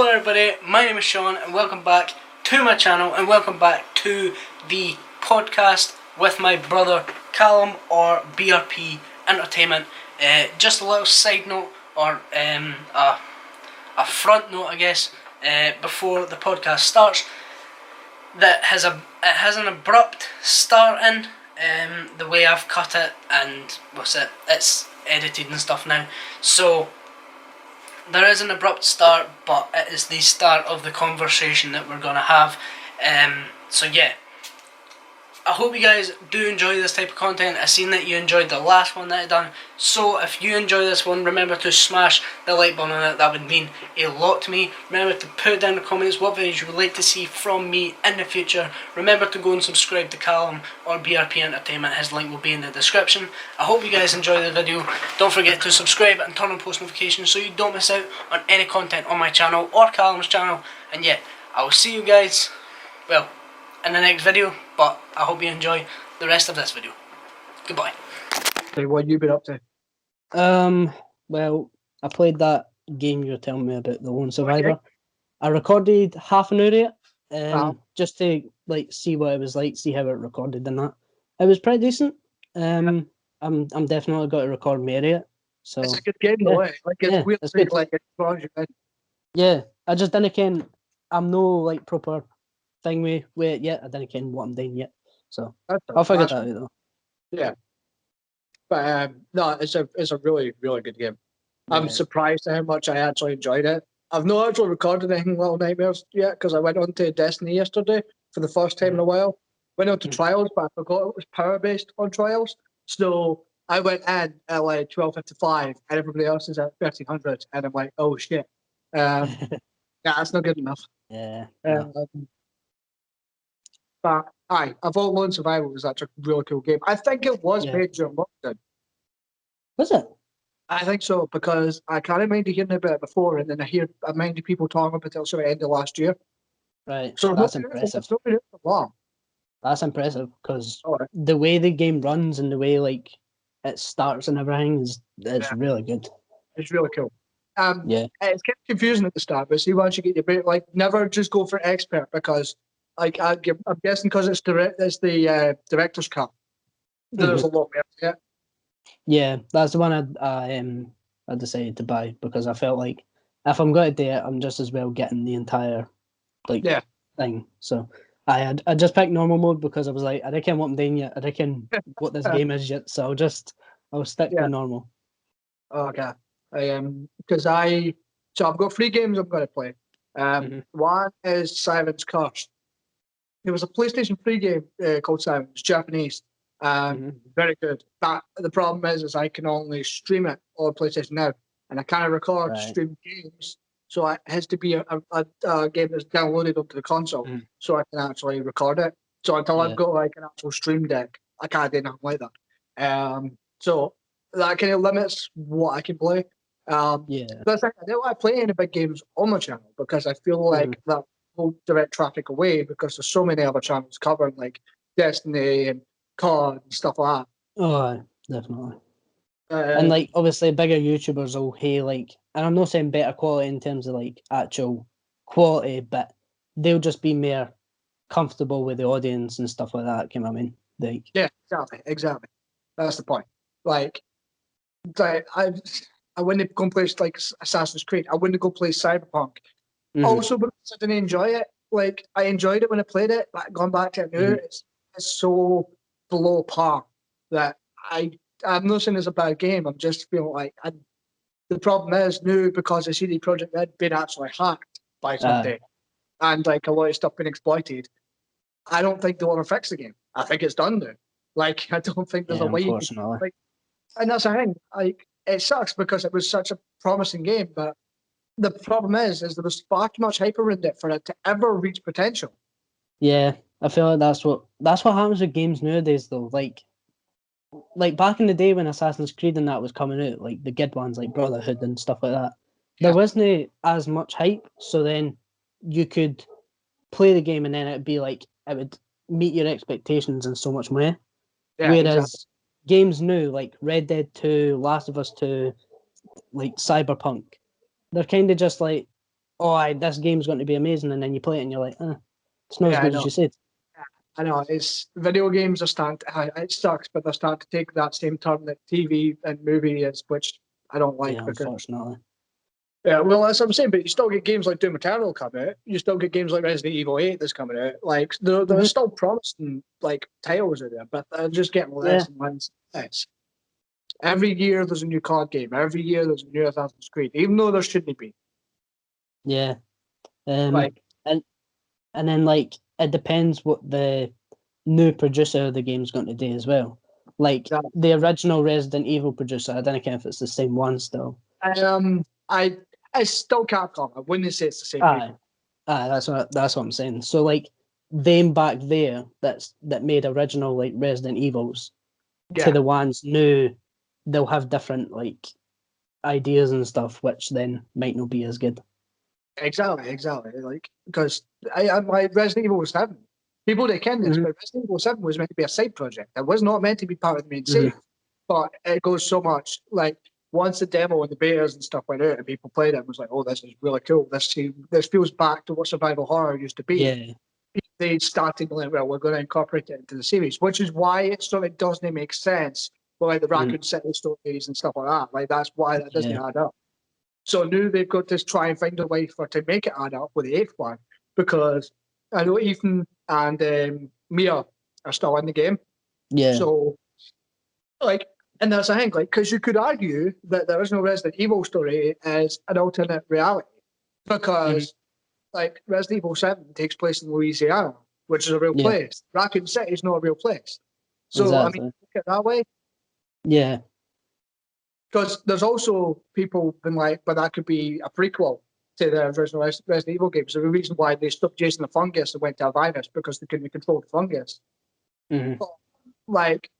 Hello everybody, my name is Sean and welcome back to my channel and welcome back to the podcast with my brother Callum or BRP Entertainment. Just a little side note or a front note I guess before the podcast starts that it has an abrupt starting the way I've cut it and it's edited and stuff now, so there is an abrupt start, but it is the start of the conversation that we're going to have. So yeah, I hope you guys do enjoy this type of content. I've seen that you enjoyed the last one that I done, so if you enjoy this one, remember to smash the like button on it. That would mean a lot to me. Remember to put down in the comments what videos you would like to see from me in the future. Remember to go and subscribe to Callum or BRP Entertainment. His link will be in the description. I hope you guys enjoy the video. Don't forget to subscribe and turn on post notifications so you don't miss out on any content on my channel or Callum's channel. And yeah, I will see you guys, well, in the next video, but I hope you enjoy the rest of this video. Goodbye. So what you been up to? Well, I played that game you were telling me about, the Lone Survivor. Okay. I recorded half an hour of it, just to like see what it was like, see how it recorded and that. It was pretty decent. I'm definitely got to record more of it. So it's a good game, though. Like it's weird, it's good. Like yeah, I just didn't ken. I'm no like proper thing with it yet. I didn't ken what I'm doing yet, so I'll figure that out though. Yeah, but no, it's a really good game. Yeah. I'm surprised at how much I actually enjoyed it. I've not actually recorded anything Little Nightmares yet because I went on to Destiny yesterday for the first time in a while. Went on to Trials, but I forgot it was power based on Trials. So I went in at like 12:55 and everybody else is at 1300, and I'm like, oh shit, yeah, that's not good enough. Yeah. But I thought Lone Survivor was actually a really cool game. I think it was made during lockdown. Was it? I think so, because I can't remember hearing about it before, and then I reminded people talking about it till sort of end of last year. Right. So that's impressive. That's impressive because the way the game runs and the way like it starts and everything is really good. It's really cool. It's kind of confusing at the start, but see, once you get your bit, like, never just go for expert, because like I'm guessing because it's the director's cut. There's a lot more to it. Yeah, that's the one I decided to buy because I felt like if I'm going to do it, I'm just as well getting the entire thing. So I just picked normal mode because I was like, I don't know what I'm doing yet. I don't know what this game is yet. So I'll stick to normal. Okay. Because I've got 3 games I'm going to play. One is Siren's Curse. There was a PlayStation 3 game called Siren. It's Japanese. Very good. But the problem is I can only stream it on PlayStation Now, and I can't record stream games. So it has to be a game that's downloaded onto the console, so I can actually record it. So until I've got like an actual stream deck, I can't do nothing like that. So that kind of limits what I can play. But I don't like playing any big games on my channel because I feel like that will direct traffic away, because there's so many other channels covering like Destiny and COD and stuff like that. Oh, definitely. And like obviously bigger YouTubers will like, and I'm not saying better quality in terms of like actual quality, but they'll just be more comfortable with the audience and stuff like that. You know what I mean? Like, yeah, exactly. That's the point. Like I wouldn't go and play like Assassin's Creed. I wouldn't go play Cyberpunk. Also because I didn't enjoy it. Like I enjoyed it when I played it, but going back to it now, it's so below par that I'm not saying it's a bad game. I'm just feeling like the problem is now, because the CD Projekt had been actually hacked by somebody, and like a lot of stuff been exploited. I don't think they want to fix the game. I think it's done now. Like I don't think there's a way. Unfortunately. And that's the thing. Like it sucks because it was such a promising game, but the problem is there was far too much hype around it for it to ever reach potential. Yeah, I feel like that's what happens with games nowadays, though. Like back in the day when Assassin's Creed and that was coming out, like the good ones like Brotherhood and stuff like that, there wasn't as much hype. So then you could play the game and then it'd be like it would meet your expectations and so much more. Whereas games now, like Red Dead 2, Last of Us 2, like Cyberpunk, they're kind of just like this game's going to be amazing, and then you play it and you're like, it's not as Yeah, I good as know. you said. I know it's video games are starting. It sucks, but they're starting to take that same turn that TV and movie is, which I don't like Yeah, because. unfortunately. Yeah, well, that's what I'm saying. But you still get games like Doom Eternal come out. You still get games like Resident Evil 8 that's coming out. Like there's still promising like titles out there, but they're just getting less and less. Every year there's a new COD game. Every year there's a new Assassin's Creed, even though there shouldn't be. Yeah. Like, and then like it depends what the new producer of the game's going to do as well. Like that, the original Resident Evil producer, I don't know if it's the same one still. I still Capcom. I wouldn't say it's the same Aye, people. that's what I'm saying. So like them back there that made original like Resident Evils Yeah, to the ones new, they'll have different like ideas and stuff, which then might not be as good. exactly. Like because I my Resident Evil 7. People that ken this, but Resident Evil 7 was meant to be a side project. It was not meant to be part of the main series. But it goes so much like once the demo and the betas and stuff went out and people played it and was like, oh, this is really cool. This feels back to what survival horror used to be. Yeah. They started like, well, we're going to incorporate it into the series, which is why it sort of doesn't make sense with like the Raccoon City stories and stuff like that. Like that's why that doesn't add up. So now they've got to try and find a way to make it add up with the eighth one because I know Ethan and Mia are still in the game. Yeah. So like, and that's the thing, like, because you could argue that the original Resident Evil story is an alternate reality because, like, Resident Evil 7 takes place in Louisiana, which is a real place. Raccoon City is not a real place. So, exactly. I mean, look at it that way. Yeah. Because there's also people been like, but that could be a prequel to the original Resident Evil games. So the reason why they stopped chasing the fungus and went to a virus because they couldn't control the fungus. Mm-hmm. But, like,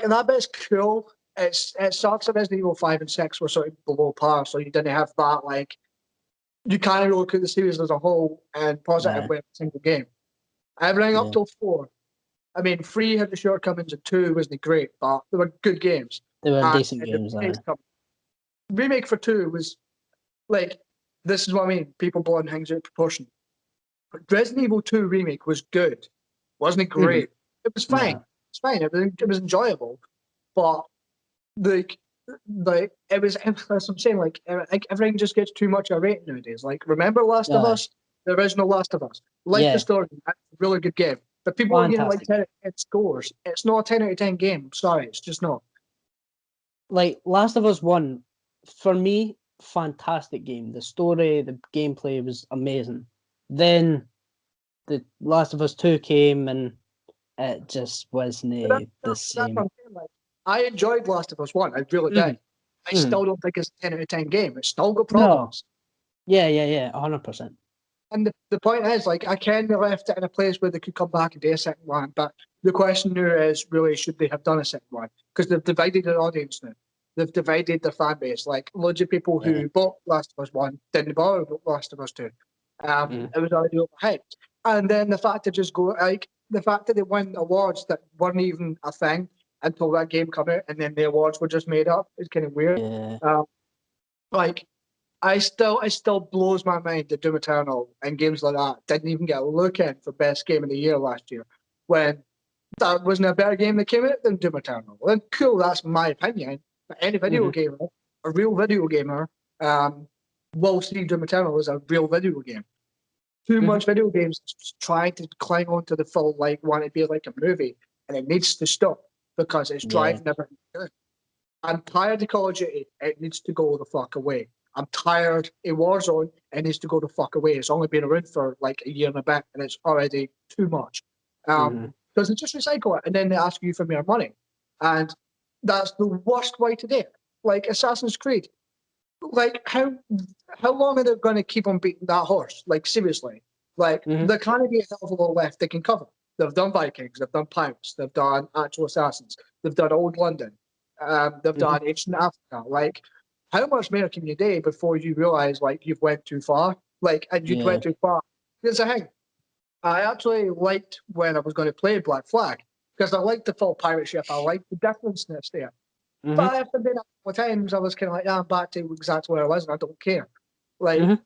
and that bit's cool. It sucks that Resident Evil 5 and 6 were sort of below par, so you didn't have that, like, you kind of look at the series as a whole and positive with every single game. Everything up till 4. I mean, 3 had the shortcomings and 2 wasn't great, but they were good games. They were decent games. Remake for 2 was, like, this is what I mean, people blowing things out of proportion. But Resident Evil 2 Remake was good. Wasn't it great? It was fine. No. It's fine. It was enjoyable. But like it was that's what I'm saying, like everything just gets too much a rating nowadays. Like remember Last of Us? The original Last of Us. Like the story, that's a really good game. But people are getting like 10 out of 10 scores. It's not a 10 out of 10 game. Sorry, it's just not. Like Last of Us 1, for me, fantastic game. The story, the gameplay was amazing. Then the Last of Us 2 came and it just wasn't the same. That's what I'm saying. Like, I enjoyed Last of Us 1. I really did. I still don't think it's a 10 out of 10 game. It's still got problems. No. Yeah, 100%. And the point is, like, I can be left it in a place where they could come back and do a second one. But the question now is, really, should they have done a second one? Because they've divided their audience now. They've divided their fan base. Like, loads of people who bought Last of Us 1 didn't buy Last of Us 2. It was already overhyped. And then the fact that they won awards that weren't even a thing until that game came out, and then the awards were just made up is kind of weird. Yeah. It still blows my mind that Doom Eternal and games like that didn't even get a look in for best game of the year last year, when that wasn't a better game that came out than Doom Eternal. And cool, that's my opinion. But any video gamer, a real video gamer, will see Doom Eternal as a real video game. Too much video games trying to climb onto the full, like, want to be like a movie, and it needs to stop because it's driving everything good. I'm tired of Call of Duty. It needs to go the fuck away. I'm tired of Warzone. It needs to go the fuck away. It's only been around for like a year and a bit, and it's already too much. Because they just recycle it, and then they ask you for more money. And that's the worst way to do it. Like Assassin's Creed. Like, how long are they going to keep on beating that horse? Like, seriously. Like, there can't be a hell of a lot left they can cover. They've done Vikings, they've done Pirates, they've done Actual Assassins, they've done Old London, they've done Ancient Africa. Like, how much more can you do before you realise, like, you've went too far? Like, and you went too far. Here's the thing. I actually liked when I was going to play Black Flag, because I liked the full pirate ship. I liked the differenceness there. But after doing it a couple of times, I was kind of like, I'm back to exactly where I was, and I don't care. Like Mhm.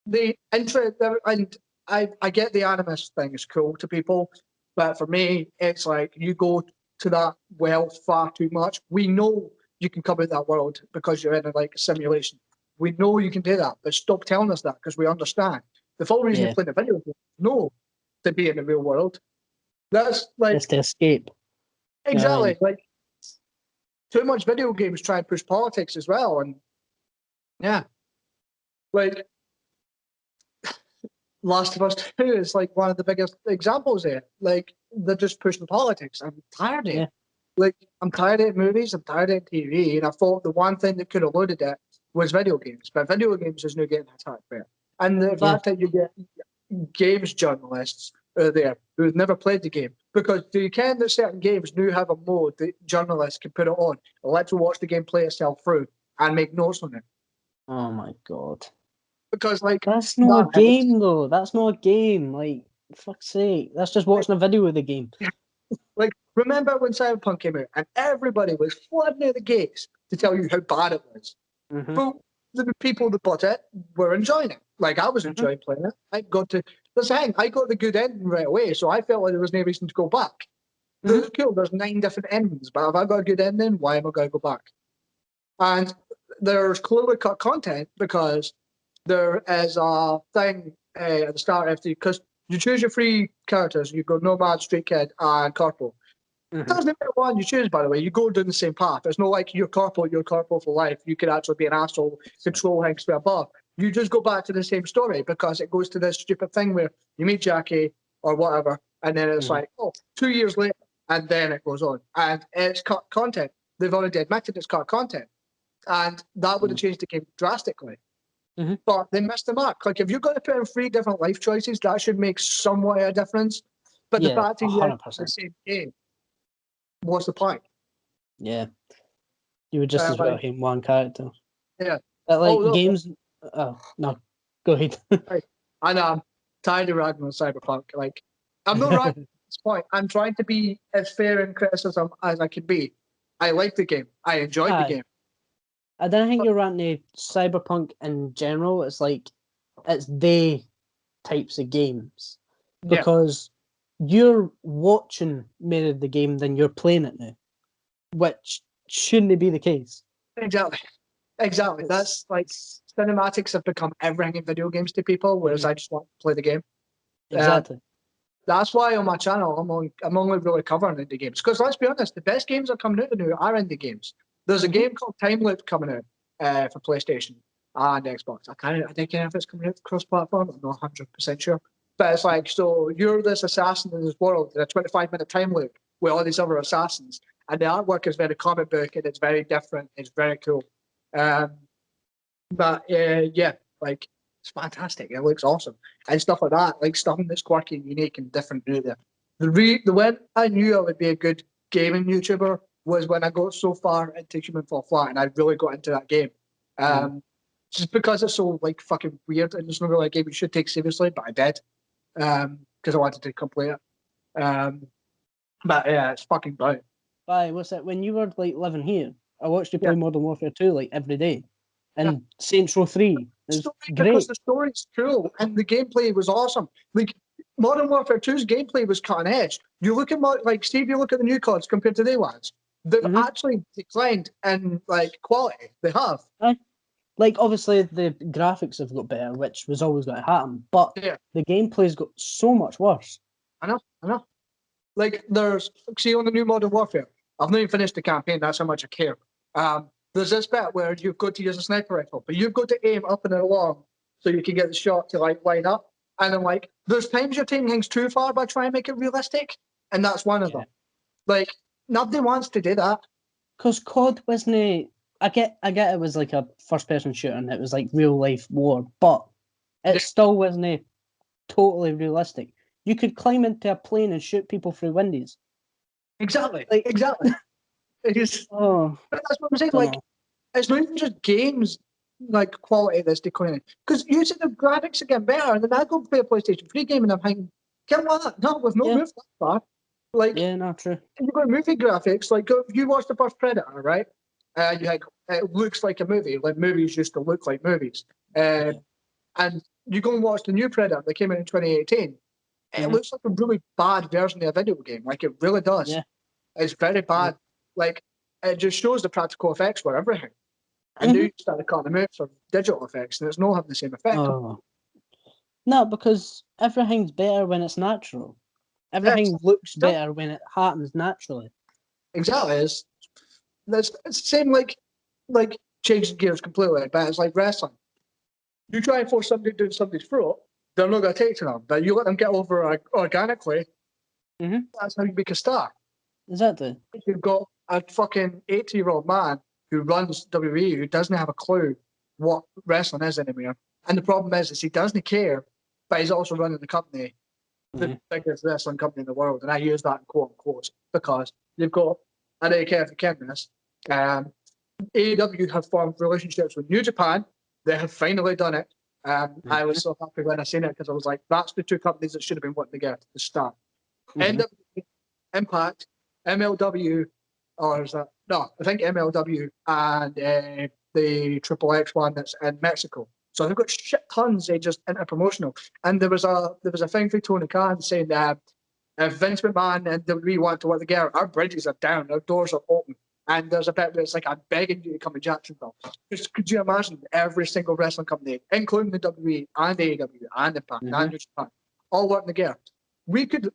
the interest, and I get the animus thing is cool to people, but for me, it's like you go to that well far too much. We know you can come out that world because you're in a like simulation. We know you can do that, but stop telling us that because we understand. The full reason Yeah. you're playing a video game, no, to be in the real world. That's like It's to escape. You know what I exactly mean? like too much video games try and push politics as well, and yeah, like Last of Us 2 is like one of the biggest examples there. Like they're just pushing politics. I'm tired of it. Yeah. Like I'm tired of movies, I'm tired of TV, and I thought the one thing that could have loaded it was video games. But video games is now getting attacked there. And the Yeah. fact that you get games journalists there who've never played the game. Because do you ken that certain games now have a mode that journalists can put it on, let to watch the game play itself through and make notes on it? Oh my god. Because like That's not a that is game though. That's not a game. Like, fuck's sake. That's just watching a video of the game. like remember when Cyberpunk came out and everybody was flooding out the gates to tell you how bad it was. Mm-hmm. But the people that bought it were enjoying it. Like I was enjoying playing it. I got to that's the thing, I got the good ending right away, so I felt like there was no reason to go back. There's cool, there's 9 different endings, but if I got a good ending, why am I gonna go back? And there's clearly cut content because there is a thing at the start after because you choose your 3 characters. You go Nomad, Street Kid, and Corporal. It doesn't matter what one you choose, by the way. You go down the same path. It's not like you're corporal for life. You could actually be an asshole, control things from above. You just go back to the same story because it goes to this stupid thing where you meet Jackie or whatever, and then it's like, oh, 2 years later, and then it goes on. And it's cut content. They've already admitted it's cut content. And that would have changed the game drastically. But they missed the mark. Like, if you're going to put in 3 different life choices, that should make somewhat of a difference. But the Yeah, fact that you have 100%. the same game, what's the point? Yeah. You would just as well Like, hate one character. yeah. But like no, games. Oh no, go ahead. right. And I'm tired of ragging on Cyberpunk. Like, I'm not ragging at this point. I'm trying to be as fair in criticism as I can be. I like the game. I enjoyed the Aye. game. I don't think you're ranting Cyberpunk in general. It's like it's they types of games Yeah, because you're watching more of the game than you're playing it now, which shouldn't be the case. exactly. Exactly. That's like cinematics have become everything in video games to people, whereas I just want to play the game. Exactly. That's why on my channel I'm only really covering indie games. Because let's be honest, the best games that are coming out now are indie games. There's a game called Time Loop coming out for PlayStation and Xbox. I think if it's coming out cross-platform. I'm not 100% sure. But it's like, so you're this assassin in this world in a 25-minute time loop with all these other assassins. And the artwork is very comic book and it's very different. It's very cool. But yeah, like it's fantastic. It looks awesome and stuff like that. Like stuff that's quirky, and unique, and different. There. The when I knew I would be a good gaming YouTuber was when I got so far into Human Fall Flat, and I really got into that game. Just because it's so like fucking weird, and it's not really a game you should take seriously, but I did because I wanted to complete it. But yeah, it's fucking brilliant. Bye. What's that? When you were like living here, I watched you play Yeah. Modern Warfare 2 like every day, and Saints Row 3 is Because great. the story's cool and the gameplay was awesome. Like Modern Warfare 2's gameplay was cutting edge. You look at see if you look at the new CODs compared to the ones, they've actually declined in like quality. They have. Like obviously the graphics have got better, which was always going to happen, but the gameplay's got so much worse. I know. Like there's on the new Modern Warfare. I've not even finished the campaign. That's how much I care. There's this bit where you've got to use a sniper rifle, but you've got to aim up and along so you can get the shot to like line up. And then like there's times you're taking things too far by trying to make it realistic, and that's one of them. Like nobody wants to do that. Because COD wasn't. I get it was like a first person shooter and it was like real life war, but it still wasn't totally realistic. You could climb into a plane and shoot people through windows. Exactly. Like, exactly. It is. That's what I'm saying. Like, it's not even just games like quality that's declining. Because you said the graphics are getting better, and then I go play a PlayStation 3 game and I'm thinking, get what? No, we've not moved that far. Like, true. You've got movie graphics. Like, if you watch the first Predator, right? You like, it looks like a movie. Like movies used to look like movies. And you go and watch the new Predator that came out in 2018. It looks like a really bad version of a video game. Like, it really does. Yeah. It's very bad. Like, it just shows the practical effects for everything. And now you start to cut them out for digital effects, and it's not having the same effect. Oh. No, because everything's better when it's natural. Everything looks better when it happens naturally. Exactly. It's the same like changing gears completely, but it's like wrestling. You try and force somebody doing somebody's throat, they're not going to take to them. But you let them get over organically, that's how you make a star. Exactly. You've got a fucking 80-year-old man who runs WWE who doesn't have a clue what wrestling is anymore. And the problem is he doesn't care, but he's also running the company, the biggest wrestling company in the world. And I use that in quote unquote because you've got, I don't care if you can this, AEW have formed relationships with New Japan. They have finally done it. I was so happy when I seen it because I was like, that's the two companies that should have been working together at the start. NWA, Impact, MLW, or is that? No, I think MLW and the Triple X one that's in Mexico. So they've got shit tons of just inter-promotional. And there was a thing for Tony Khan saying that if Vince McMahon and WWE want to work together, our bridges are down, our doors are open. And there's a bit where it's like, I'm begging you to come to Jacksonville. Just, could you imagine every single wrestling company, including the WWE and AEW and Impact and New Japan, all working together? We could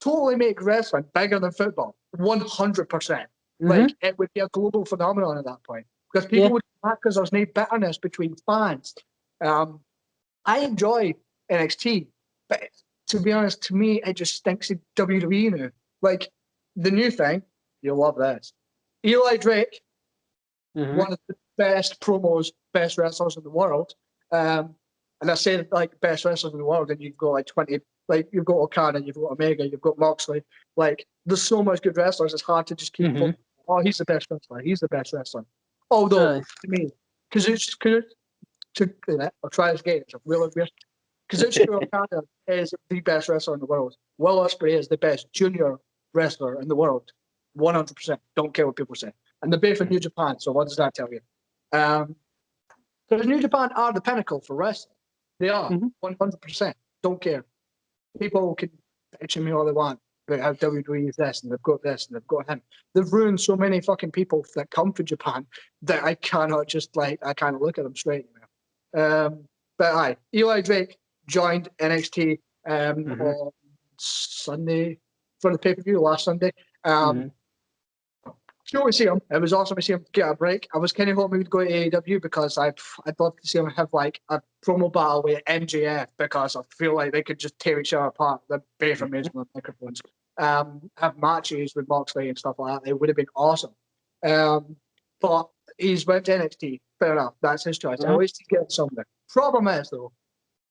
totally make wrestling bigger than football, 100%. Like, it would be a global phenomenon at that point. Because people would come back because there's no bitterness between fans. I enjoy NXT, but to be honest, to me, it just stinks of WWE now. Like, the new thing, you'll love this. Eli Drake, one of the best promos, best wrestlers in the world. And I say like best wrestlers in the world, and you've got like 20, like you've got Okada, you've got Omega, you've got Moxley. Like, there's so much good wrestlers, it's hard to just keep going, oh, he's the best wrestler, he's the best wrestler. Although, to me, I'll try this again, it's a really weird. Kazuchika Okada is the best wrestler in the world. Will Ospreay is the best junior wrestler in the world. 100%. Don't care what people say. And they're based in New Japan, so what does that tell you? Because New Japan are the pinnacle for wrestling. They are, 100%. Don't care. People can bitch at me all they want about how WWE is this, and they've got this, and they've got him. They've ruined so many fucking people that come to Japan that I cannot look at them straight anymore. But Eli Drake joined NXT on Sunday for the pay-per-view last Sunday. Sure, to see him. It was awesome to see him get a break. I was kind of hoping he would go to AEW because I'd love to see him have like a promo battle with MJF because I feel like they could just tear each other apart. They're both amazing with microphones. Have matches with Moxley and stuff like that. It would have been awesome. But he's went to NXT. Fair enough. That's his choice. I always get something. Problem is though,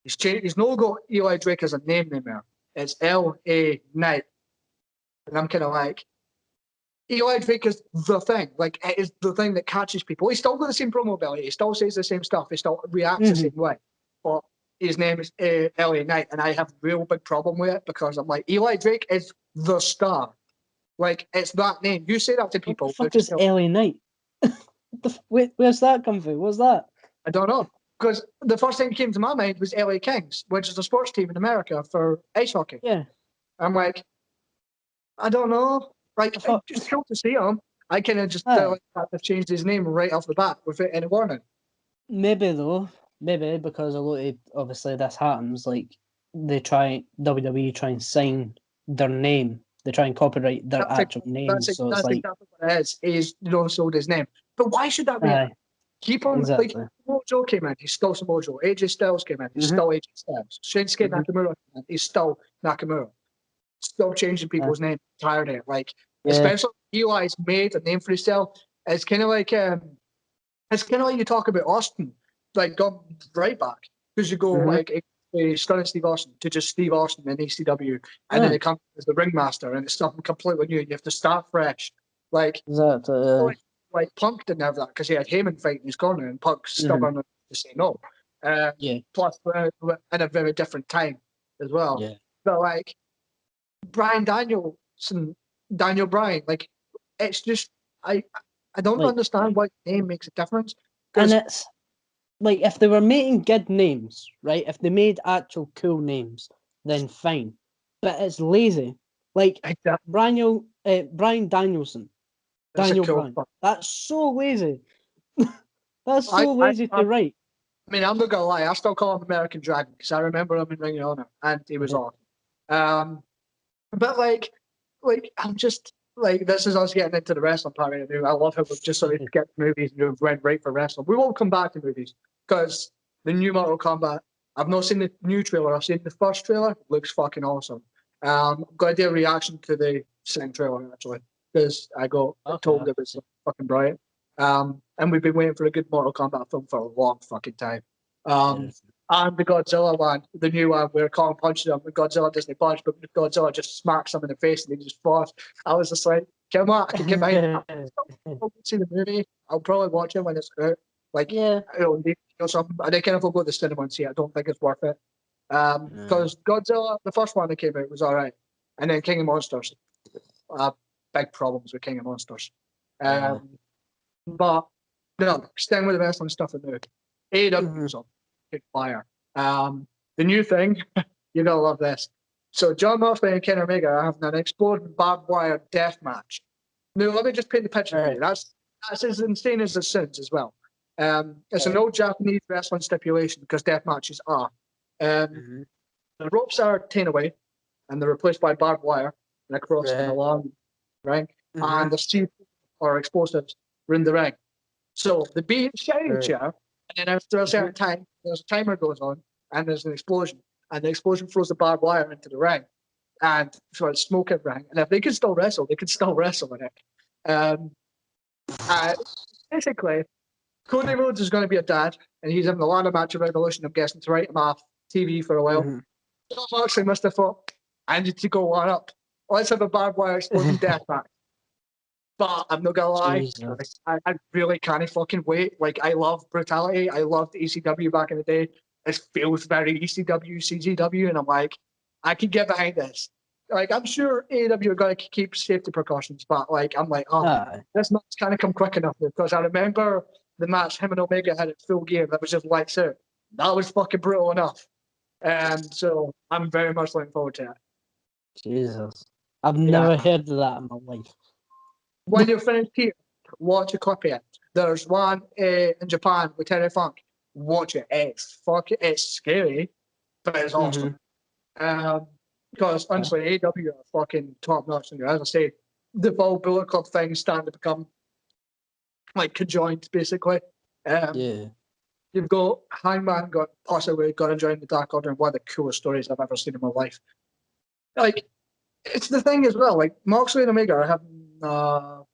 he's no got Eli Drake as a name anymore. It's L.A. Knight. And I'm kind of like, Eli Drake is the thing. Like, it is the thing that catches people. He's still got the same promo ability. He still says the same stuff. He still reacts the same way. But his name is L.A. Knight, and I have a real big problem with it because I'm like, Eli Drake is the star. Like, it's that name. You say that to people. What the fuck is LA Knight? Where's that come from? What's that? I don't know. Because the first thing that came to my mind was LA Kings, which is a sports team in America for ice hockey. Yeah. I'm like, I don't know. Like, just cool to see him. I kind of just had to change his name right off the bat without any warning. Maybe because a lot of, obviously this happens, like WWE try and sign their name. They try and copyright their actual name. That's exactly what it is. He's sold his name. But why should that be? Keep him, like, Mojo came in, he's still Mojo. AJ Styles came in, he's still AJ Styles. Shinsuke Nakamura came in, he's still Nakamura. Still changing people's names entirely. Like, especially Eli's made a name for himself. It's kind of like you talk about Austin, like gone right back because you go like Stunning Steve Austin to just Steve Austin in ECW, and then they come as the ringmaster, and it's something completely new. You have to start fresh. Like like Punk didn't have that because he had Heyman fighting his corner, and Punk stubborn to say no. Plus, we're in a very different time as well. Yeah. But like, Daniel Bryan, like, it's just I don't understand why the name makes a difference. And it's like if they were making good names, right? If they made actual cool names, then fine. But it's lazy. Like Exactly. Brian Danielson, That's a Daniel cool Bryan. fuck. That's so lazy. That's I, so I, lazy I, to write. I mean, I'm not gonna lie. I still call him American Dragon because I remember him in Ring of Honor, and he was awesome. But like I'm just like this is us getting into the wrestling part right now. I love how we've just sort of skipped movies and we've went right for wrestling. We won't come back to movies because the new Mortal Kombat. I've not seen the new trailer. I've seen the first trailer. It looks fucking awesome. I'm gonna do a reaction to the second trailer actually because I got told it was fucking brilliant. And we've been waiting for a good Mortal Kombat film for a long fucking time. And the Godzilla one, the new one, where Kong punches him, and Godzilla doesn't punch, but Godzilla just smacks him in the face and he just falls. I was just like, come on, I can get my. I'll see the movie. I'll probably watch it when it's out. Like, Yeah. or something. And I kind of will go to the cinema and see it. I don't think it's worth it. Because Godzilla, the first one that came out was all right. And then King of Monsters, big problems with King of Monsters. But no, staying with the wrestling stuff in there. AEW is on fire. The new thing, you're gonna love this. So John Moxley and Kenny Omega are having an exploding barbed wire death match. Now let me just paint the picture for you. That's as insane as it sounds as well. It's an old Japanese wrestling stipulation because death matches are. The ropes are taken away and they're replaced by barbed wire and across in a long ring. And the steel or explosives are in the ring. So the beat shouting chair, and then after a certain time, there's a timer goes on, and there's an explosion, and the explosion throws the barbed wire into the ring, and so it's smoking ring. And if they can still wrestle, they can still wrestle in it. Basically, Cody Rhodes is going to be a dad, and he's having the ladder match of Revolution. I'm guessing to write him off TV for a while. John Moxley must have thought, I need to go one up. Let's have a barbed wire explosion death match. But I'm not gonna lie, I really can't fucking wait. Like, I love brutality. I loved ECW back in the day. It feels very ECW, CGW, and I'm like, I can get behind this. Like, I'm sure AEW are gonna keep safety precautions, but like, I'm like, this match kind of come quick enough because I remember the match him and Omega had at full gear that was just lights out. That was fucking brutal enough. And so I'm very much looking forward to it. Jesus, I've never heard of that in my life. When you're finished here, watch a clip of it. There's one in Japan with Terry Funk. Watch it. It's scary, but it's awesome. Because honestly, AEW are fucking top notch. And as I say, the whole Bullet Club thing is starting to become like conjoined, basically. You've got Hangman possibly got to join the Dark Order, and one of the coolest stories I've ever seen in my life. Like, it's the thing as well. Like, Moxley and Omega are having a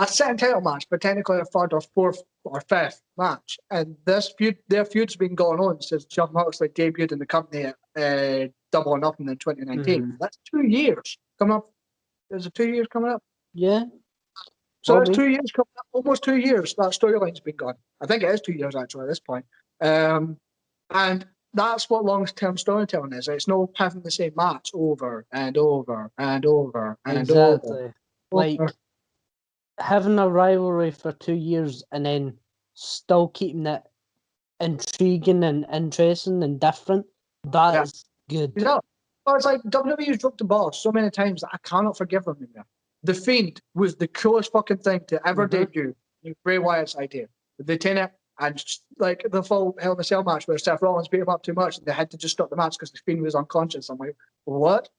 second title match, but technically a third or fourth or fifth match. And their feud's been going on since John Moxley debuted in the company at Double or Nothing in 2019. That's 2 years coming up. Is it 2 years coming up? Yeah. So that's 2 years coming up. Almost 2 years that storyline's been gone. I think it is 2 years actually at this point. And that's what long-term storytelling is. It's not having the same match over and over and over and over. Like having a rivalry for 2 years and then still keeping it intriguing and interesting and different. That is good. You know, well, it's like WWE's dropped the ball so many times that I cannot forgive them anymore. The Fiend was the coolest fucking thing to ever debut. Bray Wyatt's idea. They take it and like the full Hell in a Cell match where Seth Rollins beat him up too much and they had to just stop the match because the Fiend was unconscious. I'm like, what?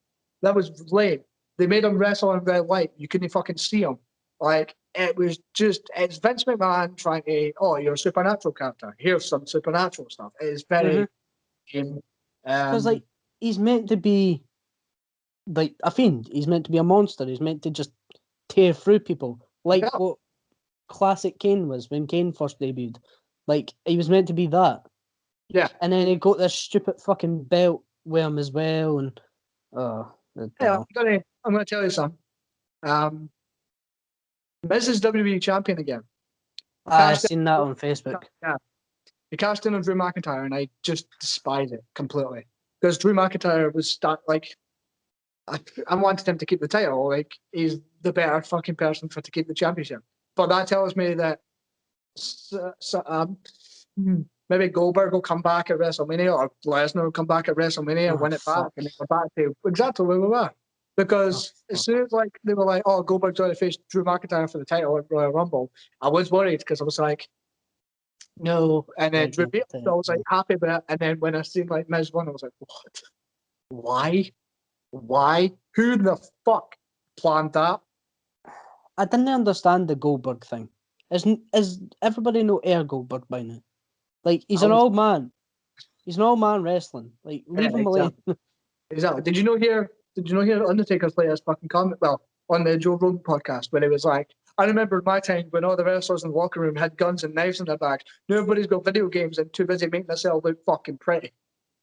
That was lame. They made him wrestle in red light. You couldn't fucking see him. Like, it was just, it's Vince McMahon trying to, you're a supernatural character. Here's some supernatural stuff. It is very, because like, he's meant to be like a fiend. He's meant to be a monster. He's meant to just tear through people. Like what classic Kane was when Kane first debuted. Like, he was meant to be that. Yeah. And then he got this stupid fucking belt with him as well. And, I'm gonna tell you something. Miz is WWE champion again. I've seen that on Facebook. Yeah, he cast in on Drew McIntyre, and I just despise it completely because Drew McIntyre was I wanted him to keep the title. Like, he's the better fucking person to keep the championship. But that tells me that maybe Goldberg will come back at WrestleMania, or Lesnar will come back at WrestleMania and win it back, and then go back to exactly where we were. Because as soon as like they were like, "Oh, Goldberg's going to face Drew McIntyre for the title at Royal Rumble," I was worried because I was like, "No," and then Drew beat him, so I was like happy with it. And then when I seen like Miz won, I was like, "What? Why? Who the fuck planned that?" I didn't understand the Goldberg thing. Is everybody know Air Goldberg by now? Like, he's an old man. He's an old man wrestling. Like, leave him alone. Exactly. Did you know here Undertaker's play his fucking comment? Well, on the Joe Rogan podcast, where he was like, "I remember my time when all the wrestlers in the locker room had guns and knives in their bag. Nobody's got video games and too busy making themselves look fucking pretty."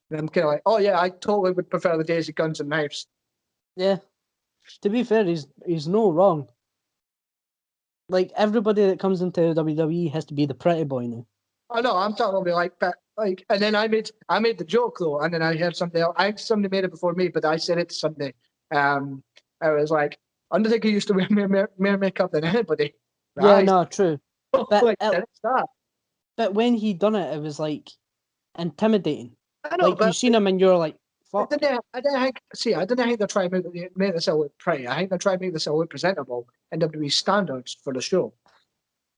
And I'm kind of like, "Oh yeah, I totally would prefer the days of guns and knives." Yeah. To be fair, he's no wrong. Like, everybody that comes into WWE has to be the pretty boy now. I know, I'm talking like, but like, and then I made the joke though, and then I heard somebody else. Somebody made it before me, but I said it to somebody. I was like, Undertaker used to wear more makeup than anybody. Yeah, no, true. But, like, that's that. But when he done it, it was like intimidating. I know, like, you seen him and you're like, fuck. I didn't think they're trying to make this look pretty. I think they're trying to make this look presentable and WWE standards for the show.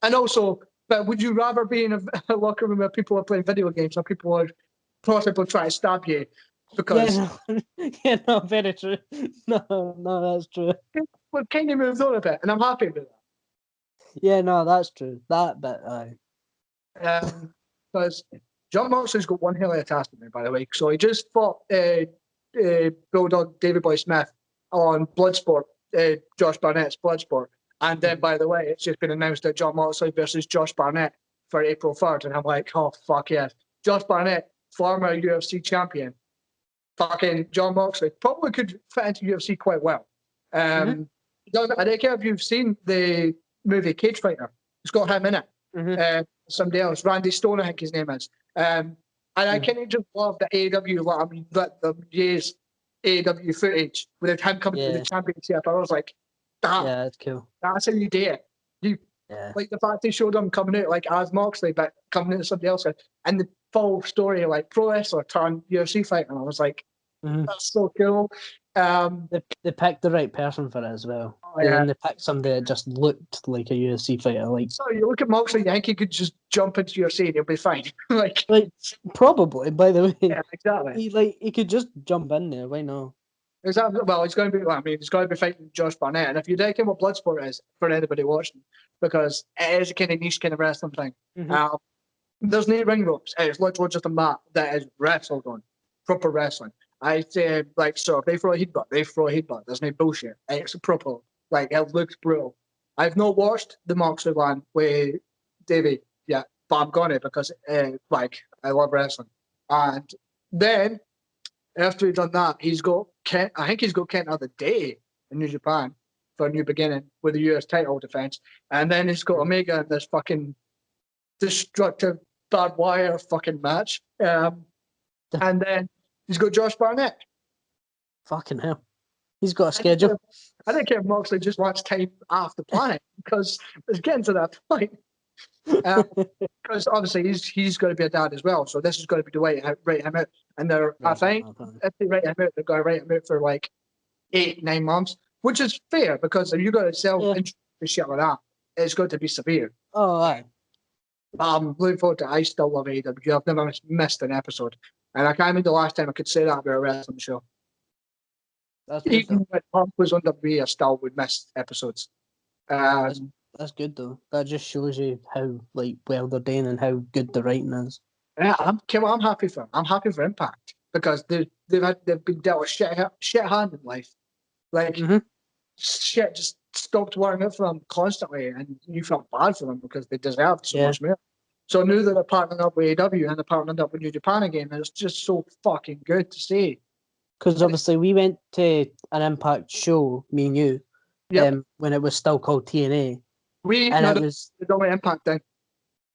And also, but would you rather be in a locker room where people are playing video games or people are possibly trying to stab you? Because very true. No, that's true. We've kind of moved on a bit, and I'm happy with that. Yeah, no, that's true. That bit, aye. Because John Moxley's got one hell of a task with me, by the way. So he just fought Bulldog David Boy Smith on Bloodsport, Josh Barnett's Bloodsport. And then, by the way, it's just been announced that John Moxley versus Josh Barnett for April 3rd. And I'm like, oh, fuck yes. Josh Barnett, former UFC champion. Fucking John Moxley probably could fit into UFC quite well. I don't care if you've seen the movie Cage Fighter. It's got him in it. Somebody else, Randy Stone, I think his name is. And I kind of just love the AEW, the year's AEW footage with him coming to the championship. I was like, yeah, that's cool. That's how you do it. Like the fact they showed him coming out like as Moxley, but coming out as somebody else, and the full story like pro wrestler turned UFC fighter. And I was like, that's so cool. They picked the right person for it as well. And they picked somebody that just looked like a UFC fighter. Like, so you look at Moxley, you think he could just jump into UFC and he'll be fine. like probably. By the way, yeah, exactly. He could just jump in there. Why not? Exactly. Well, he's going to be. I mean, he's going to be fighting Josh Barnett, and if you don't know what Bloodsport is for anybody watching, because it is a kind of niche kind of wrestling thing. There's no ring ropes. It's literally just a mat that is wrestled on, proper wrestling. I say, like, so if they throw a headbutt, they throw a headbutt. There's no bullshit. It's proper. Like, it looks brutal. I've not watched the Moxley one with Davey yet, but I'm gonna because, like, I love wrestling. And then after he's done that, he's got Kent. I think he's got Kent of the Day in New Japan for a new beginning with the US title defense, and then he's got Omega in this fucking destructive barbed wire fucking match, and then he's got Josh Barnett. Fucking hell, he's got a schedule. I don't care if Moxley just wants time off the planet because it's getting to that point. Because obviously he's going to be a dad as well, so this is going to be the way to write him out. And I think if they write him out, they're going to write him out for like 8-9 months, which is fair because if you're going to sell shit like that, it's going to be severe. Oh, aye. I'm looking forward to it. I still love AEW. I've never missed an episode, and I can't remember the last time I could say that about a wrestling show. Even when Punk was on WWE, I still would miss episodes. That's good though. That just shows you how well they're doing and how good the writing is. Yeah, I'm happy for them. I'm happy for Impact because they've been dealt with shit hand in life. Like shit just stopped working out for them constantly, and you felt bad for them because they deserved so much more. So now that they're partnering up with AEW and they're partnering up with New Japan again, it's just so fucking good to see. Because obviously we went to an Impact show, me and you, when it was still called TNA. It was the only Impact then.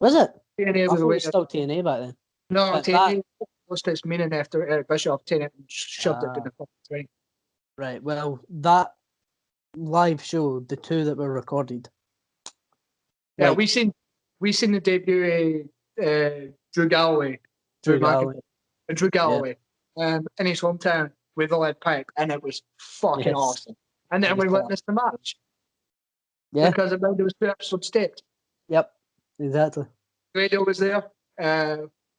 Was it? TNA was, it was still TNA back then. No, but TNA lost its meaning after Eric Bischoff taken it and shoved it in the fucking ring. Right, well, that live show, the two that were recorded. Yeah, we seen the debut of Drew Galloway, Drew McIntyre, Galloway. Drew Galloway, in his hometown with the lead pipe, and it was fucking Yes. awesome. And then It was we class. witnessed the match Yeah. because it was 2 episodes taped. Yep. Exactly. Radio was there.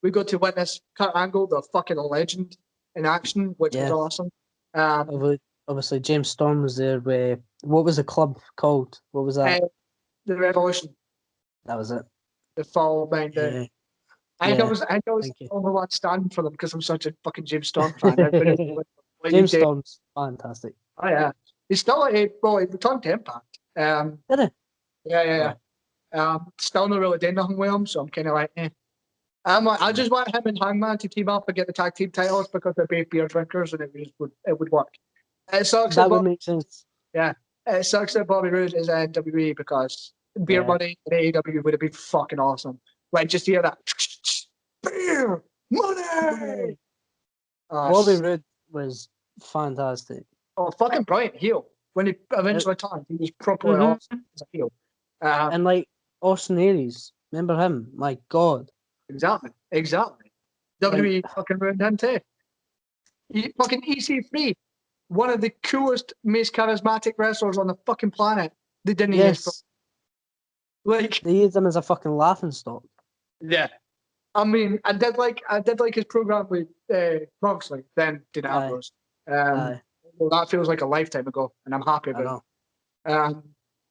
We got to witness Kurt Angle, the fucking legend, in action, which was Yeah. awesome. Obviously, James Storm was there. What was the club called? What was that? The Revolution, That was it. the Fall Bang Down. Yeah. I Yeah. was the Thank you. only one standing for them because I'm such a fucking James Storm fan. Everybody was like, James Storm's fantastic. Oh yeah, he's still he returned to Impact. Did he? Yeah. Still not really doing nothing with him, so I'm kind of like, eh. I just want him and Hangman to team up and get the tag team titles because they're both beer drinkers, and it would work. It sucks That would make sense. Yeah, it sucks that Bobby Roode is in WWE because beer money in AEW would have been fucking awesome. Like just hear that beer money. Bobby Roode was fantastic. Oh, fucking brilliant heel. When he eventually turned, he was properly awesome as a heel. And like Austin Aries, remember him? My God. Exactly. WWE fucking ruined him too. Fucking EC3, one of the coolest, most charismatic wrestlers on the fucking planet. They didn't use. Like they used him as a fucking laughing stock. Yeah. I mean, I did like his program with Moxley, then Dean Ambrose. Well, that feels like a lifetime ago, and I'm happy about it.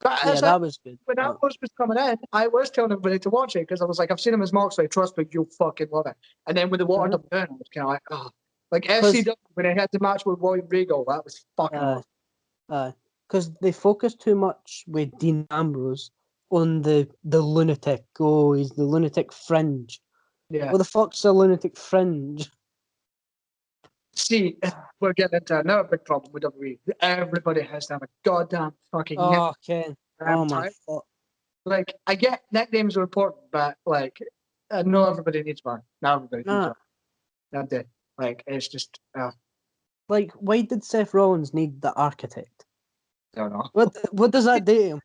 But that was good. When Ambrose was coming in, I was telling everybody to watch it because I was like, I've seen him as Moxley, trust me, you'll fucking love it. And then with the watered up down, I was kind of like, oh. Like SCW, when I had the match with William Regal, that was fucking awesome. Because they focused too much with Dean Ambrose on the lunatic. Oh, he's the lunatic fringe. Yeah. What the fuck's a lunatic fringe? See, we're getting into another big problem with WWE. Everybody has to have a goddamn fucking Ken. Oh my fuck. Like, I get nicknames are important, but like, not everybody needs one. Not everybody needs one. Not like, it's just. Like, why did Seth Rollins need the architect? I don't know. What does that do to him?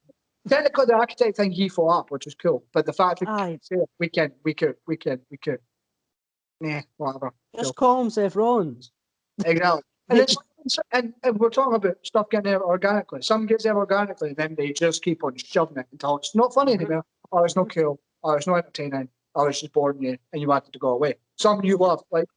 Technically, the architect thing he fought up, which was cool, but the fact that we could. Yeah, whatever. Just call him Seth Rollins. Exactly. And we're talking about stuff getting out organically. Some gets out organically, then they just keep on shoving it until it's not funny anymore. Or it's not cool. Or it's not entertaining. Or it's just boring you and you want it to go away. Some you love, like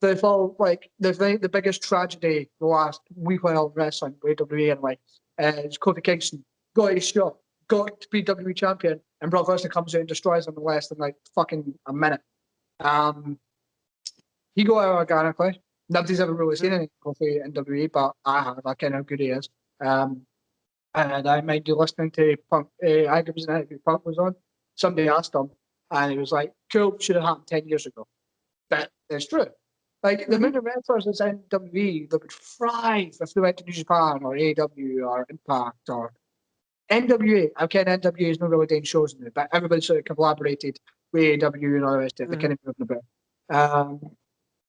the biggest tragedy the last week of wrestling, WWE anyway, is Kofi Kingston got his shot, got to be WWE champion, and Brock Lesnar comes out and destroys him in less than like fucking a minute. He got out organically. Nobody's ever really seen any Kofi in WWE, but I have. I kind of how good he is. And I might be listening to Punk. I think it was an interview Punk was on. Somebody asked him, and he was like, "Cool, should have happened 10 years ago." But it's true. Like the amount of wrestlers that's in WWE that would thrive if they went to New Japan or AEW or Impact or NWA. Okay, NWA is not really doing shows in it, but everybody sort of collaborated with AEW and all the rest of it. They're kind of moving about.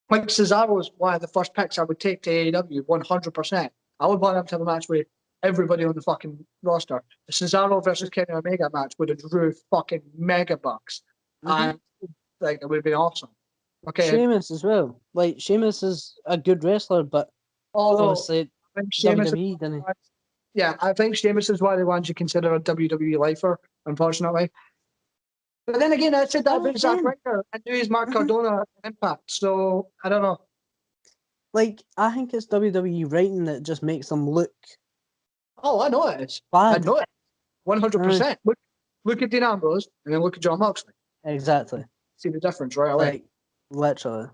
Like Cesaro was one of the first picks I would take to AEW, 100%. I would want him to have a match with everybody on the fucking roster. The Cesaro versus Kenny Omega match would have drew fucking mega bucks. And like it would have been awesome. Okay. Sheamus as well. Like Sheamus is a good wrestler, but obviously WWE didn't. Yeah, I think Sheamus is one of the ones you consider a WWE lifer, unfortunately. But then again, I said that about Zack Ryder and he's Mark Cardona Impact, so I don't know. Like, I think it's WWE writing that just makes them look. Oh, I know it is. Bad. I know it. 100%. Look at Dean Ambrose and then look at John Moxley. Exactly. See the difference right away. Like, literally.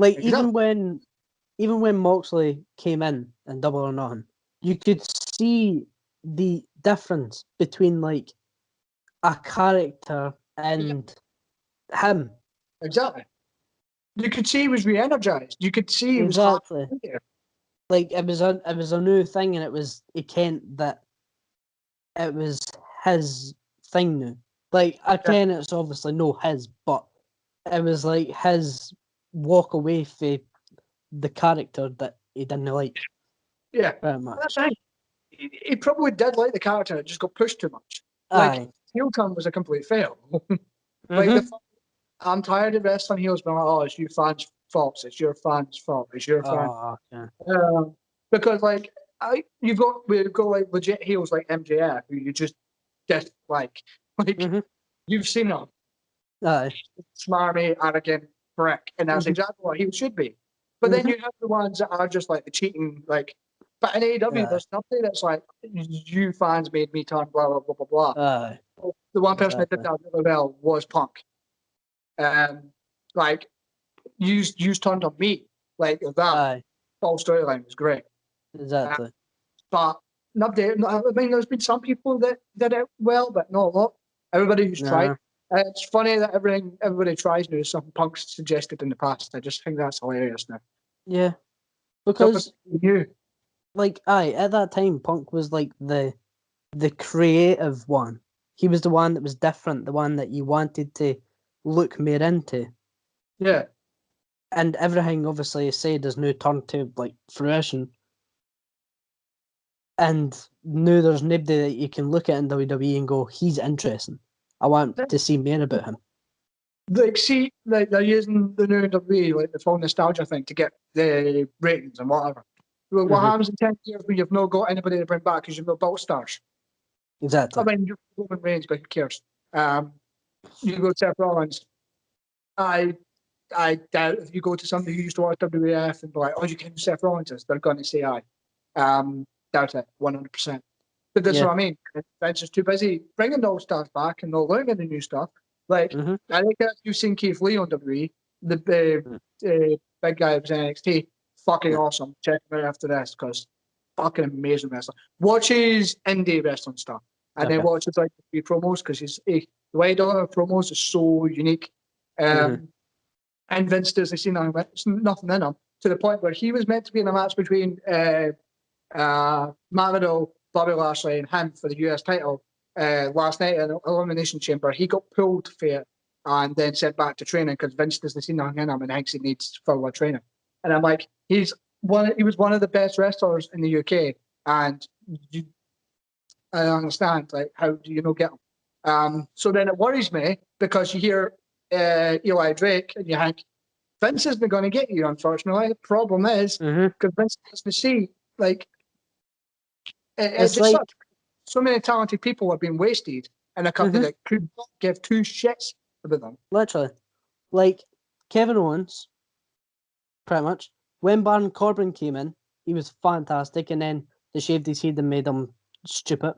Like, exactly. even when Moxley came in Double or Nothing, you could see the difference between like a character and him. Exactly. You could see he was re-energized. You could see he was happy. Like it was a new thing, and it Kent that it was his thing now. Like again, it's obviously no his, but it was like his walk away from the character that he didn't like. Yeah, very much. That's right. He probably did like the character. It just got pushed too much. Like heel turn was a complete fail. Like I'm tired of wrestling heels being like, oh, it's you fans' fault. It's your fans' fault. It's your fans. Oh, okay. Because like we've got like legit heels like MJF who you just dislike. Like Mhm. you've seen him, Aye. smarmy, arrogant prick, and that's Mhm. exactly what he should be. But then Mhm. you have the ones that are just like the cheating, like. But in AEW, Aye. there's nothing that's like you fans made me turn blah blah blah blah blah. Aye. The one person that did Exactly. that really well was Punk. Like you turned on me like that Aye. whole storyline was great. Exactly. But I mean, there's been some people that did it well, but not a lot. Everybody who's tried. Nah. It's funny that everybody tries now is something Punk's suggested in the past. I just think that's hilarious now. Yeah. Something Because new. like at that time Punk was like the creative one. He was the one that was different, the one that you wanted to look more into. Yeah. And everything obviously is said is now turned to like fruition. And now there's nobody that you can look at in WWE and go, he's interesting. I want to see more about him. Like, see, like they're using the new WWE, like the full nostalgia thing, to get the ratings and whatever. Well, what Mhm. happens in 10 years when you've not got anybody to bring back because you've not built stars? I Exactly. mean, you're Roman Reigns, but who cares? You go to Seth Rollins. I doubt if you go to somebody who used to watch WWF and be like, "Oh, you can Seth Rollins," they're going to say aye. Doubt it, 100%. But that's Yeah. what I mean. Vince is too busy bringing the old stars back and not learning the new stuff. Like, Mhm. I think that you've seen Keith Lee on WWE, the big guy who was in NXT, fucking Yeah. awesome. Check him out after this because fucking amazing wrestler. Watch his indie wrestling stuff and then Okay. watch his like the promos because the way he does promos is so unique. Mhm. And Vince doesn't see nothing in him to the point where he was meant to be in a match between Matt Riddle, Bobby Lashley, and him for the US title last night in Elimination Chamber. He got pulled for it and then sent back to training because Vince doesn't see nothing in him and thinks he needs further training. And I'm like, he was one of the best wrestlers in the UK, and I understand like how do you not get him? So then it worries me because you hear Eli Drake and you think Vince isn't going to get you, unfortunately. The problem is Mhm. because Vince has to see, like, it It's just like sucks. So many talented people have been wasted in a company mhm. that could not give two shits about them. Literally. Like Kevin Owens, pretty much. When Baron Corbin came in, he was fantastic, and then they shaved his head and made him stupid.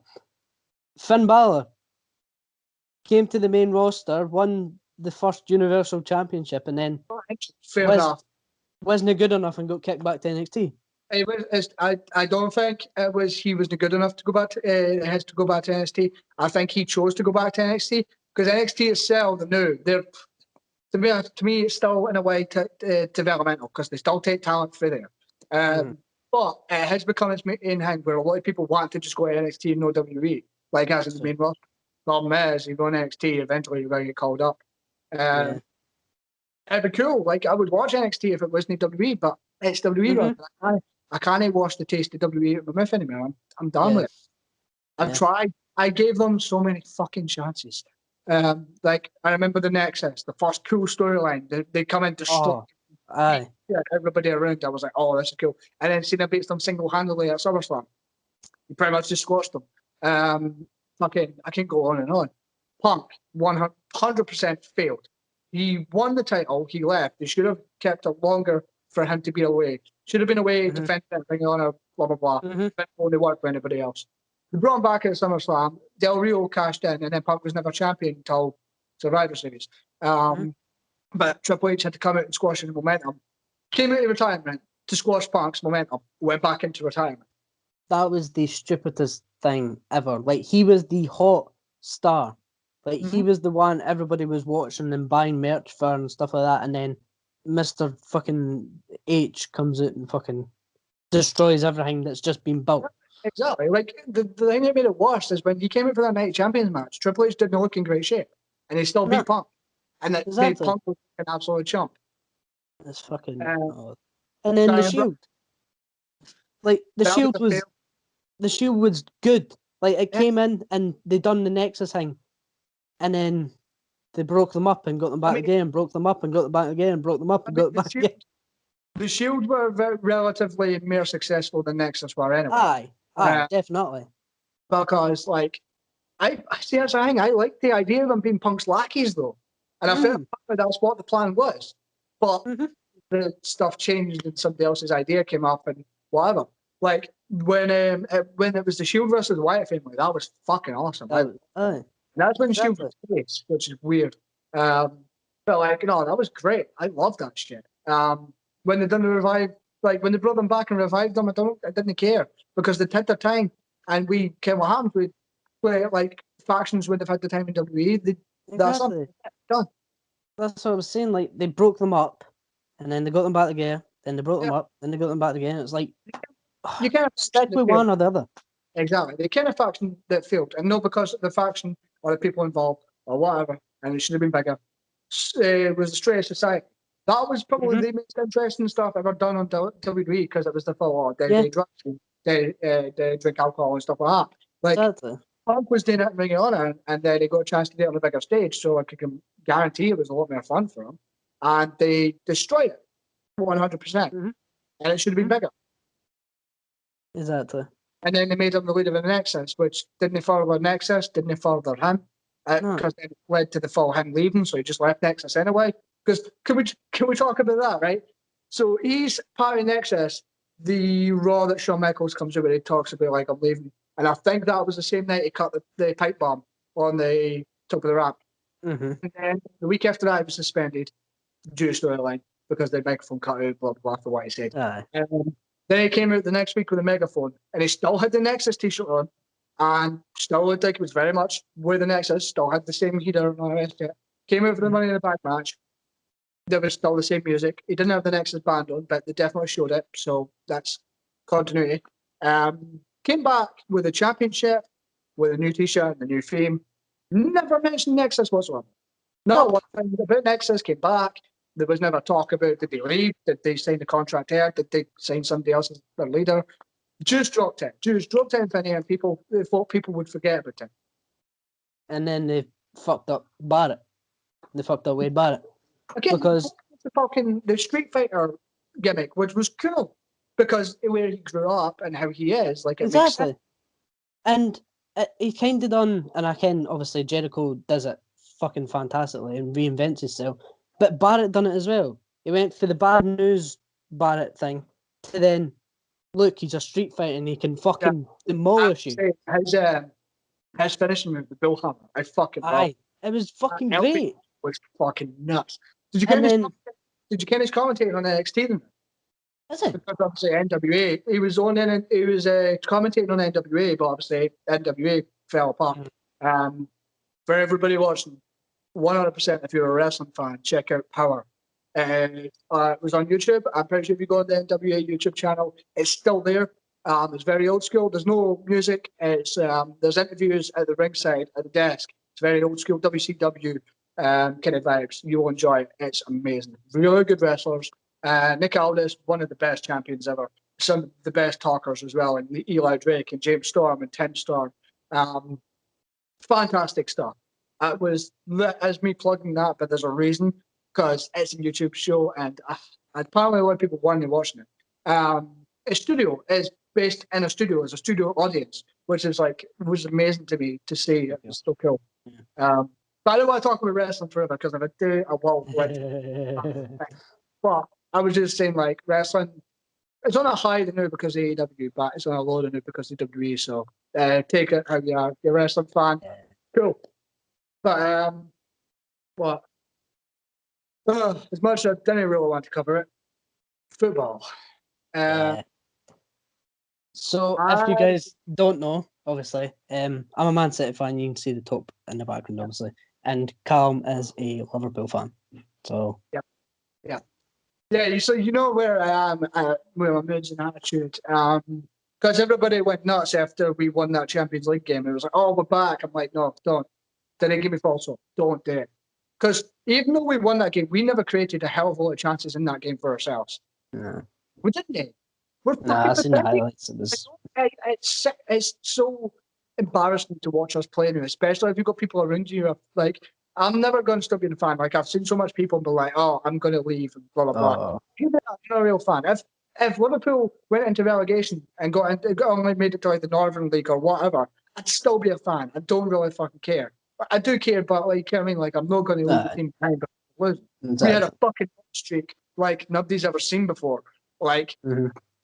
Finn Balor came to the main roster, won the first Universal Championship, and then Fair was enough. wasn't good enough and got kicked back to NXT. I don't think it was he wasn't good enough to go back to has to go back to NXT. I think he chose to go back to NXT because NXT itself, they're to be honest, to me, it's still in a way developmental because they still take talent through there. Mhm. But it has become its in hand where a lot of people want to just go to NXT and no WWE, like as in the So, main roster. Problem is, you go to NXT, eventually you're going to get called up. yeah. It'd be cool. Like I would watch NXT if it wasn't WWE, but it's WWE. Mhm. I can't wash the taste of WWE out of my mouth anymore. I'm done with Yeah. it. I've Yeah. tried. I gave them so many fucking chances. Like I remember the Nexus, the first cool storyline. They come in destroy Oh, aye. everybody around. I was like, oh, this is cool. And then seeing them beat them single handedly at SummerSlam, you pretty much just squashed them. Fucking, I can go on and on. Punk 100% failed. He won the title. He left. They should have kept it longer for him to be away. Should have been away Mhm. defending it, bringing on a blah blah blah. Mhm. But only work for anybody else. They brought him back at SummerSlam. Del Rio cashed in, and then Punk was never champion until Survivor Series. Mhm. But Triple H had to come out and squash his momentum. Came out of retirement to squash Punk's momentum. Went back into retirement. That was the stupidest thing ever. Like he was the hot star. Like he Mm-hmm. was the one everybody was watching and buying merch for and stuff like that. And then Mr. fucking H comes out and fucking destroys everything that's just been built. Exactly. Like the thing that made it worse is when he came out for that night champions match, Triple H didn't look in great shape. And he still No, beat Punk. And that made exactly. Punk look like an absolute chump. It's fucking. Uh, Oh. And then the Shield. Like that was a fail. the Shield was good. Like it Yeah. came in and they done the Nexus thing, and then They broke them up and got them back again, broke them up and got them back again, broke them up and got them back again. The Shield were relatively more successful than Nexus were anyway. Aye, definitely. Because, like, I see that's the thing. I like the idea of them being Punk's lackeys, though. And I felt that's what the plan was. But the stuff changed and somebody else's idea came up and whatever. Like, when it was the Shield versus the Wyatt family, that was fucking awesome. That's when Shield was face, which is weird. But, like, no, that was great. I love that shit. When they done the revive, like, when they brought them back and revived them, I didn't care because they had their time. And we came what happened with like factions would have had the time in WWE. That's done. That's what I was saying. Like, they broke them up, and then they got them back together. Then they broke them up, then they got them back again. It's like you can't stick with one or the other. Exactly, the kind of faction that failed, and not because of the faction or the people involved or whatever. And it should have been bigger. It was the Straight Society. That was probably the most interesting stuff ever done on WWE because it was the full they drink alcohol and stuff like that. Like Punk was doing it in Ring of Honor, and then they got a chance to do it on a bigger stage, so I can guarantee it was a lot more fun for them. And they destroyed it 100%, and it should have been bigger. Exactly. And then they made him the leader of the Nexus, which didn't further Nexus, didn't further him, because it led to the full him leaving, so he just left Nexus anyway. Because can we talk about that, right? So he's part of Nexus, the Raw that Shawn Michaels comes over, he talks about like I'm leaving, and I think that was the same night he cut the pipe bomb on the top of the ramp. And then the week after that, he was suspended due to storyline because the microphone cut out, blah blah, for what he said. Then he came out the next week with a megaphone, and he still had the Nexus t-shirt on, and still looked like he was very much with the Nexus. Still had the same heater and all the rest of it. Came out for the Money in the Bank match. There was still the same music. He didn't have the Nexus band on, but they definitely showed it, so that's continuity. Came back with a championship, with a new t-shirt and a new theme. Never mentioned Nexus whatsoever. Not one thing about Nexus. Came back. There was never talk about did they leave? Did they sign the contract here? Did they sign somebody else as their leader? Just dropped it. Just dropped it, Vinny, and they thought people would forget about it. And then they fucked up Barrett. They fucked up Wade Barrett. Again, because the Street Fighter gimmick, which was cool because where he grew up and how he is, like it makes sense. And he kind of done, and I can obviously Jericho does it fucking fantastically and reinvents himself, but Barrett done it as well. He went for the bad news Barrett thing to then look, he's a street fighter and he can fucking demolish you. His finishing move, the Bill Hammer, I fucking love. It was fucking great. Was fucking nuts. Did you get his commentator on NXT then? Is it? Because obviously NWA, he was commentating on NWA, but obviously NWA fell apart. For everybody watching, 100% if you're a wrestling fan, check out Power. It was on YouTube. I'm pretty sure if you go on the NWA YouTube channel, it's still there. It's very old school. There's no music. It's there's interviews at the ringside at the desk. It's very old school WCW kind of vibes. You'll enjoy it. It's amazing. Really good wrestlers. Nick Aldis, one of the best champions ever. Some of the best talkers as well, and Eli Drake and James Storm and Tim Storm. Fantastic stuff. It was as me plugging that, but there's a reason because it's a YouTube show, and apparently a lot of people want to watching it. A studio is based in a studio as a studio audience, which is was amazing to me to see. It was so cool. But I don't want to talk about wrestling forever because if I do, I will. But I was just saying, wrestling, it's on a high now because of AEW, but it's on a low now because of WWE. So take it how you are. You're a wrestling fan. Cool. But as much as I didn't really want to cover it, football. So if you guys don't know, obviously, I'm a Man City fan. You can see the top in the background, obviously, and Callum is a Liverpool fan. So yeah. So you know where I am with my moods and attitude. Because everybody went nuts after we won that Champions League game. It was like, oh, we're back. I'm like, no, don't. Didn't give me false hope. Don't do it. Because even though we won that game, we never created a hell of a lot of chances in that game for ourselves. No. We didn't. We're fucking I've seen the highlights. It's so embarrassing to watch us play now, especially if you've got people around you who are I'm never going to stop being a fan. Like, I've seen so much people be like, "Oh, I'm going to leave," and blah blah blah. Oh. You're not a real fan. If Liverpool went into relegation and only made it to like the Northern League or whatever, I'd still be a fan. I don't really fucking care. But I do care, but like, I mean, like, I'm not going to leave the team behind. But we had a fucking streak like nobody's ever seen before. Like,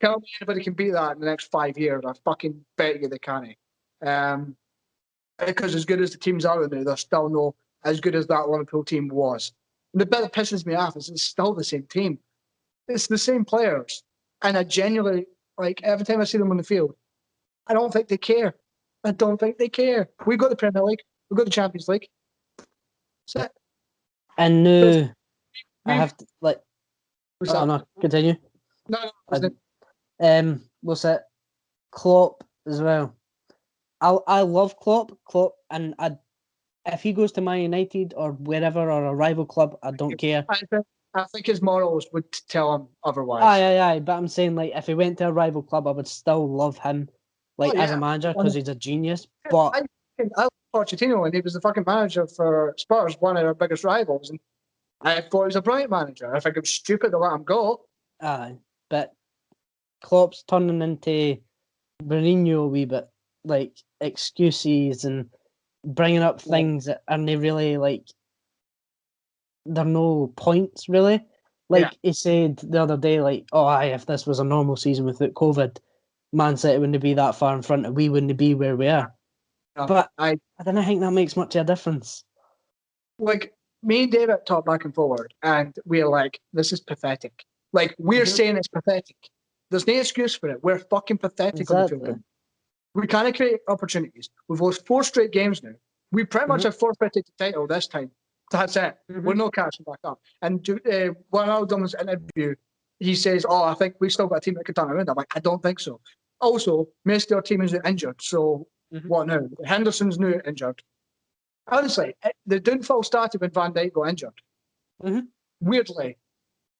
tell me anybody can beat that in the next 5 years. I fucking bet you they can't. Because as good as the teams are now, they're still not as good as that Liverpool team was. And the bit that pisses me off is it's still the same team. It's the same players. And I genuinely, like, every time I see them on the field, I don't think they care. I don't think they care. We got the Premier League. We got the Champions League. That's it. And now I have to, like, no, continue. No, what's it? Klopp as well. I love Klopp, and if he goes to Man United or wherever or a rival club, I don't care. I think his morals would tell him otherwise. Aye. But I'm saying, like, if he went to a rival club, I would still love him, like, as a manager, because he's a genius. But I love Pochettino, and he was the fucking manager for Spurs, one of our biggest rivals, and I thought he was a brilliant manager. I think it was stupid to let him go. Aye, but Klopp's turning into Mourinho a wee bit, like, excuses and bringing up things that aren't really, like, there are no points, really. Like, he said the other day, like, oh, aye, if this was a normal season without COVID, Man City wouldn't be that far in front, and we wouldn't be where we are. No, but I don't think that makes much of a difference. Like, me and David talk back and forward, and we're like, this is pathetic. Like, we're saying it's pathetic. There's no excuse for it. We're fucking pathetic on the field. We can't create opportunities. We've lost 4 straight games now. We pretty much have forfeited the title this time. That's it. We're not catching back up. And Wijnaldum's interview, he says, "Oh, I think we still got a team that can turn around." I'm like, I don't think so. Also, most of our team is injured. So what now? Henderson's now injured. Honestly, the downfall started when Van Dijk got injured. Weirdly.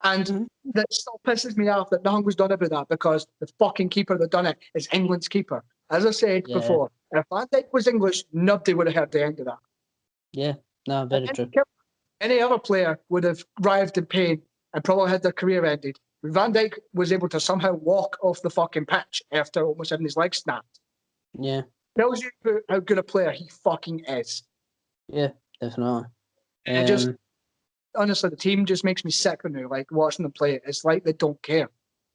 And that still pisses me off that nothing was done about that, because the fucking keeper that done it is England's keeper. As I said before, if Van Dijk was English, nobody would have heard the end of that. Yeah, no, very true. Any other player would have writhed in pain and probably had their career ended. Van Dijk was able to somehow walk off the fucking pitch after almost having his leg snapped. Yeah. Tells you how good a player he fucking is. Yeah, definitely. Honestly, the team just makes me sick when they're like watching them play. It's like they don't care.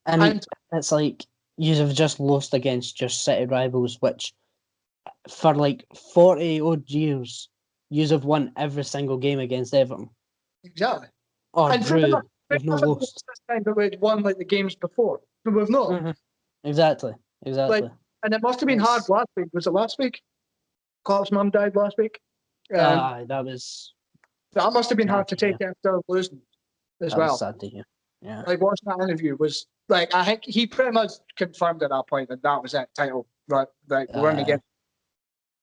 And it's like you have just lost against your City rivals, which for like 40 odd years, you have won every single game against Everton. Exactly. Or and drew. We've not lost. This time, but we'd won like the games before. But we've not. Exactly. Like, and it must have been hard last week. Was it last week? Klopp's mum died last week. That must have been hard to take after losing as well. Was sad to hear. Yeah. Like, watching that interview was like, I think he pretty much confirmed at that point that was it, title. Right, like we're in again.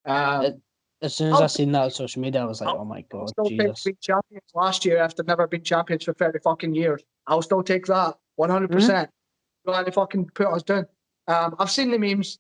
As soon as I seen that on social media, I was like, "Oh my god, Jesus!" Being champions last year after never being champions for 30 fucking years. I'll still take that 100%. Glad they fucking put us down. I've seen the memes.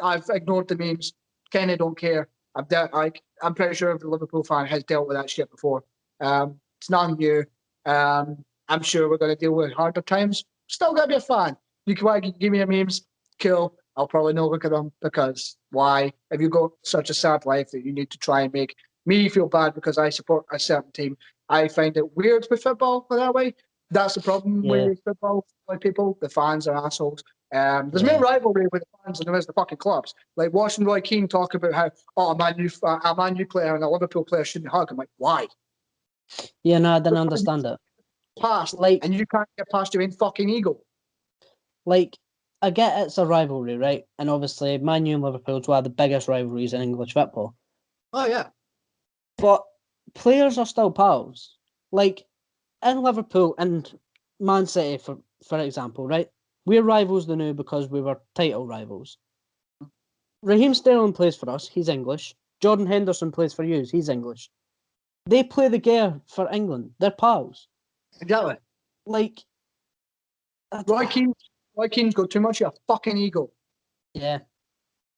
I've ignored the memes. Kinda don't care. I'm pretty sure every Liverpool fan has dealt with that shit before. It's nothing new. I'm sure we're going to deal with harder times. Still got to be a fan. You can give me a memes. Cool. I'll probably not look at them, because why? If you got such a sad life that you need to try and make me feel bad because I support a certain team, I find it weird with football that way. That's the problem with football. Like, people, the fans are assholes. There's more rivalry with the fans than there is the fucking clubs. Like, watching Roy Keane talk about how, a Man U player and a Liverpool player shouldn't hug. I'm like, why? Yeah, no, I didn't understand it. And you can't get past your own fucking ego. Like, I get it's a rivalry, right? And obviously, Man U and Liverpool is one of the biggest rivalries in English football. Oh, yeah. But players are still pals. Like, in Liverpool and Man City, for example, right? We're rivals now because we were title rivals. Raheem Sterling plays for us. He's English. Jordan Henderson plays for you. He's English. They play the game for England. They're pals. Exactly. Like, Roy Keane's got too much of a fucking ego. Yeah.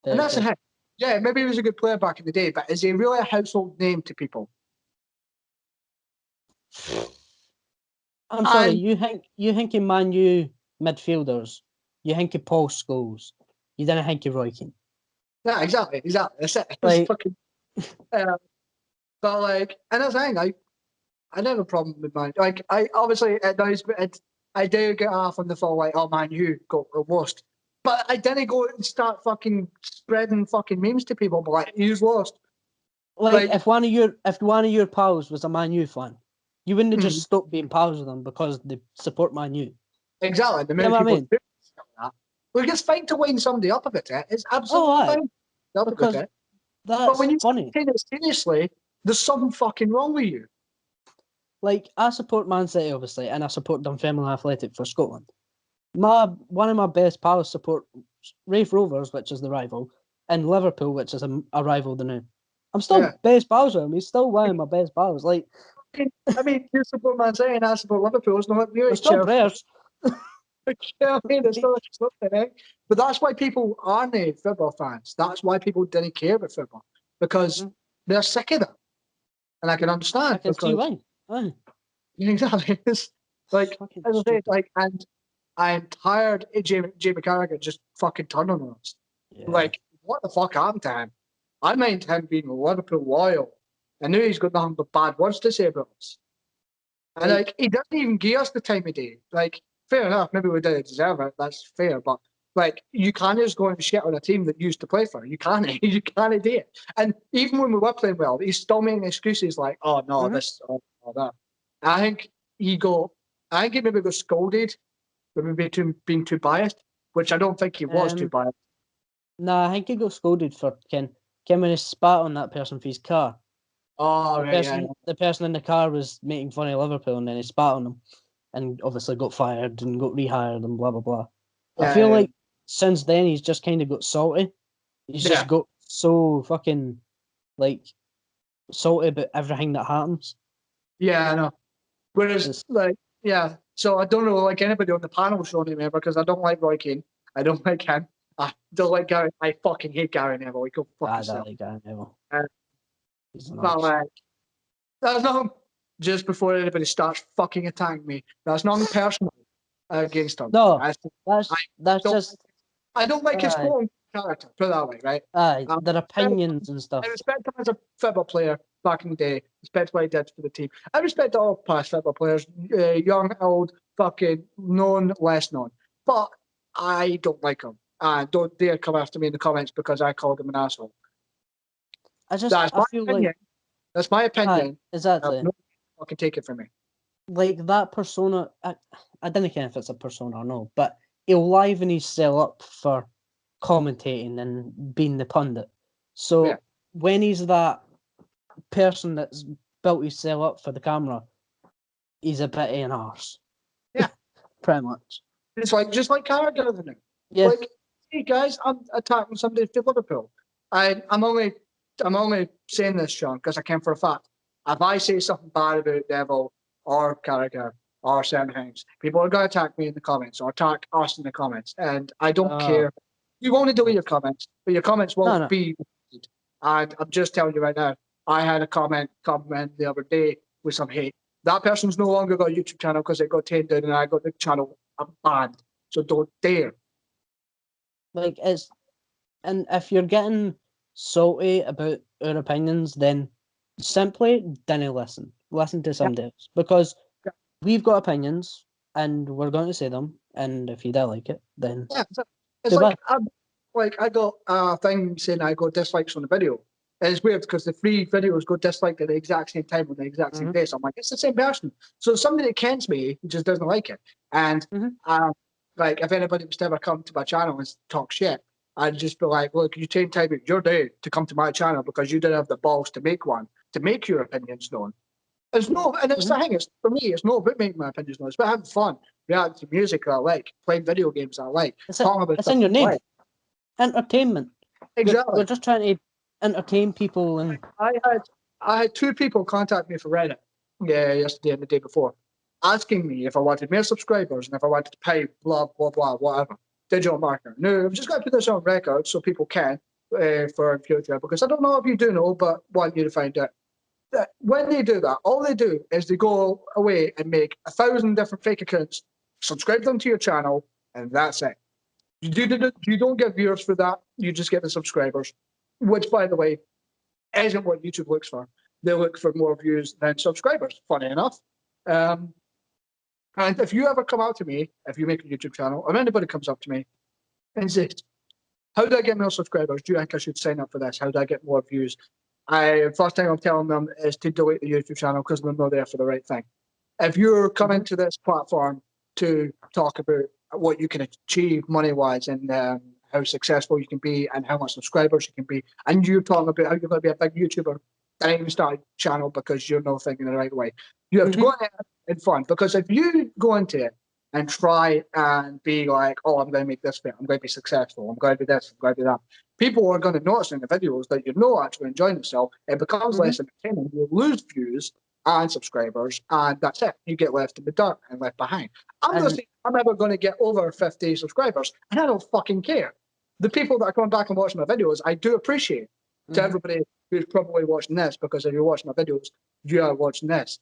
And that's the thing. Yeah, maybe he was a good player back in the day, but is he really a household name to people? I'm sorry, And you think in Man U midfielders, you think of Paul Scholes, you didn't think of Roy Keane. yeah, exactly. That's it. It's Like, fucking. But like, and that's the thing. I don't have a problem with Man. Like, I obviously I do get off on the fall like, oh Man, you got lost. But I didn't go and start fucking spreading fucking memes to people. But like, you've lost. like Like, if one of your pals was a Man U fan, you wouldn't have just stopped being pals with them because they support Man U. exactly. The You know many what I people mean? do that. Well, it's fine to wind somebody up a bit. It's Oh, absolutely aye, fine. Up a because bit. But that's when you funny. take it seriously, there's something fucking wrong with you. Like, I support Man City, obviously, and I support Dunfermline Athletic for Scotland. One of my best pals support Raith Rovers, which is the rival, and Liverpool, which is a rival the new. I'm still Yeah. best pals with him. He's still one of my best pals. Like, I mean, you support Man City and I support Liverpool. It's not we're you, still Chelsea. prayers. You know what I mean? It's still something, eh? But that's why people aren't football fans. That's why people didn't care about football because Mhm. they're sick of it, and I can I understand can see because why. Aye. exactly, it's like Fucking as I say, stupid. like, and I'm tired of Jamie Carragher just fucking turning on us. Yeah. Like, what the fuck happened to him? I mind him being Liverpool loyal. I knew he's got nothing but bad words to say about us. And Like, like he doesn't even give us the time of day. Like, fair enough, maybe we didn't deserve it. That's fair, but like you can't just go and shit on a team that you used to play for. You can't. You can't do it. And even when we were playing well, he's still making excuses like, "Oh no, mhm. this, oh that." I think he got. I think he maybe got scolded for maybe being too biased, which I don't think he was too Um, biased. nah, I think he got scolded for Ken when he spat on that person for his car. Oh right, yeah, The person in the car was making fun of Liverpool, and then he spat on them, and obviously got fired and got rehired and blah blah blah. I yeah, feel yeah, like since then he's just kind of got salty. He's yeah. just got so fucking like salty about everything that happens. Yeah, I know. Whereas, It's like, yeah, so I don't know, like anybody on the panel showing him because I don't like Roy Keane. I don't like him. I don't like Gary. I fucking hate Gary Neville. He go fuck that yourself. like guy never. Uh, He's an but arse. like, that's not just before anybody starts fucking attacking me. That's nothing personal against him. No, I, I that's don't. just I don't like his aye whole character. Put it that way, right? their opinions and I stuff. respect him as a football player back in the day. Respect what he did for the team. I respect all past football players, young, old, fucking known, less known. But I don't like him. And don't dare come after me in the comments because I called him an asshole. That's I my feel like opinion. That's my aye opinion. exactly. No one can take it from me. Like that persona, I don't care if it's a persona or no, but he'll liven himself up for commentating and being the pundit. Yeah. So when he's that person that's built himself up for the camera, he's a bit of an arse. Yeah. Pretty much. It's like just like Carragher, isn't it? Yeah. Like, hey guys, I'm attacking somebody for Liverpool. I'm only saying this, Sean, because I can for a fact. If I say something bad about Neville or Carragher or Sam Hanks, people are going to attack me in the comments or attack us in the comments, and I don't Uh, care. You want to delete your comments, but your comments won't no. be deleted. And I'm just telling you right now, I had a comment the other day with some hate. That person's no longer got a YouTube channel because it got taken down and I got the channel banned. So don't dare. Like it's and if you're getting salty about our opinions, then simply don't listen. Listen to Yeah, somebody else because yeah, we've got opinions and we're going to say them. And if you don't like it, then yeah. It's too like bad. I got a thing saying I got dislikes on the video. And it's weird because the three videos got disliked at the exact same time on the exact same Hmm. day. So I'm like, it's the same person. So somebody that kens me just doesn't like it. And Hmm. like if anybody was to ever come to my channel and talk shit, I'd just be like, look, you take time out your day to come to my channel because you didn't have the balls to make one, to make your opinions known. It's no, and it's Hmm. the thing. It's for me. It's not about making my opinions known. It's about having fun, reacting to music that I like, playing video games that I like, It's talking about it's stuff in your I name. like. Entertainment. We're Exactly. just trying to entertain people and I had two people contact me for Reddit, yeah, yesterday and the day before, asking me if I wanted more subscribers and if I wanted to pay blah blah blah whatever digital marketer. No, I'm just going to put this on record so people can for future because I don't know if you do know, but want you to find out. when they do that, all they do is they go away and make 1,000 different fake accounts, subscribe them to your channel, and that's it. You don't get viewers for that. You just get the subscribers, which, by the way, isn't what YouTube looks for. They look for more views than subscribers, funny enough. And if you ever come out to me, if you make a YouTube channel, or anybody comes up to me and says, how do I get more subscribers? Do you think I should sign up for this? How do I get more views? First thing I'm telling them is to delete the YouTube channel because they're not there for the right thing. If you're coming to this platform to talk about what you can achieve money-wise and how successful you can be and how much subscribers you can be, and you're talking about how you're going to be a big YouTuber, and even start a channel because you're not thinking the right way. You have to go in there and fun, because if you go into it and try and be like, oh, I'm going to make this fit, I'm going to be successful, I'm going to do this, I'm going to do that, people are going to notice in the videos that you're not actually enjoying yourself. It becomes less entertaining. You lose views and subscribers, and that's it. You get left in the dark and left behind. I'm not saying I'm ever going to get over 50 subscribers, and I don't fucking care. The people that are coming back and watching my videos, I do appreciate. To everybody who's probably watching this, because if you're watching my videos, you are watching this.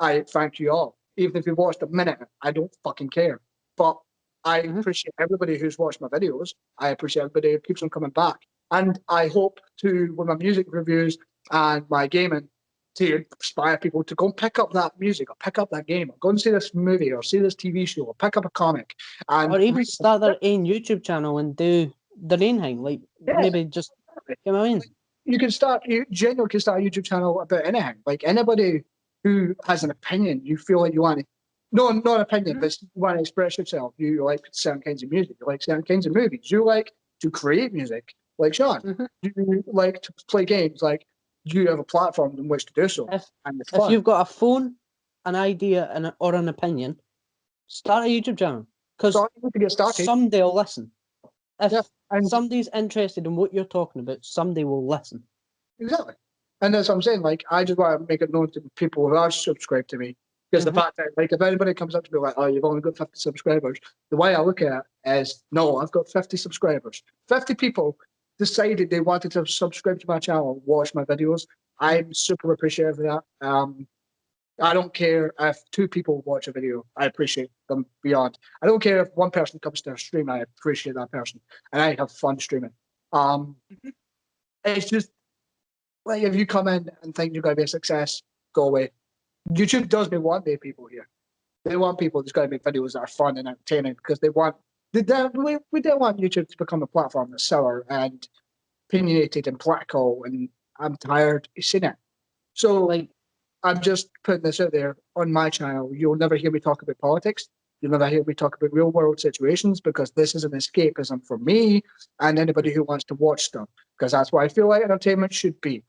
I thank you all. Even if you've watched a minute, I don't fucking care. But I appreciate everybody who's watched my videos. I appreciate everybody who keeps on coming back. And I hope to, with my music reviews and my gaming, to inspire people to go and pick up that music or pick up that game or go and see this movie or see this TV show or pick up a comic. And or even start their own YouTube channel and do their own thing. Like, maybe just, you know what I mean? You genuinely can start a YouTube channel about anything. Like, anybody who has an opinion, you feel like you want to, not an opinion, but you want to express yourself. You like certain kinds of music, you like certain kinds of movies, you like to create music, like Sean. You like to play games, like, you have a platform in which to do so. If you've got a phone, an idea, or an opinion, start a YouTube channel. Because someday will listen. If somebody's interested in what you're talking about, somebody will listen. Exactly. And that's what I'm saying. Like, I just want to make it known to people who are subscribed to me. Because the fact that, like, if anybody comes up to me like, oh, you've only got 50 subscribers, the way I look at it is, no, I've got 50 subscribers. 50 people decided they wanted to subscribe to my channel, watch my videos. I'm super appreciative of that. I don't care if 2 people watch a video. I appreciate them beyond. I don't care if 1 person comes to a stream. I appreciate that person. And I have fun streaming. It's just, like, if you come in and think you're going to be a success, go away. YouTube doesn't want their people here. They want people that's going to make videos that are fun and entertaining, because we don't want YouTube to become a platform that's sour and opinionated and political, and I'm tired of seeing it. So, like, I'm just putting this out there on my channel. You'll never hear me talk about politics. You'll never hear me talk about real world situations, because this is an escapism for me and anybody who wants to watch stuff, because that's what I feel like entertainment should be.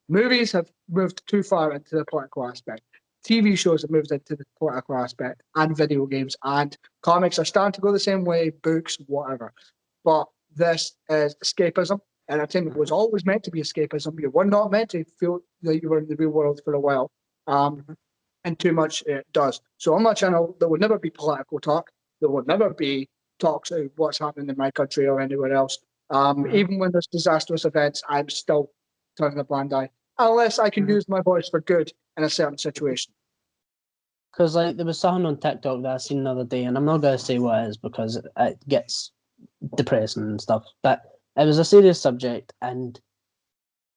Movies have moved too far into the political aspect. TV shows have moved into the political aspect, and video games and comics are starting to go the same way, books, whatever. But this is escapism. Entertainment was always meant to be escapism. You were not meant to feel that you were in the real world for a while. And too much it does. So on my channel, there will never be political talk. There will never be talks of what's happening in my country or anywhere else. Even when there's disastrous events, I'm still turning a blind eye, unless I can use my voice for good in a certain situation. Because, like, there was something on TikTok that I seen the other day, and I'm not going to say what it is because it gets depressing and stuff, but it was a serious subject, and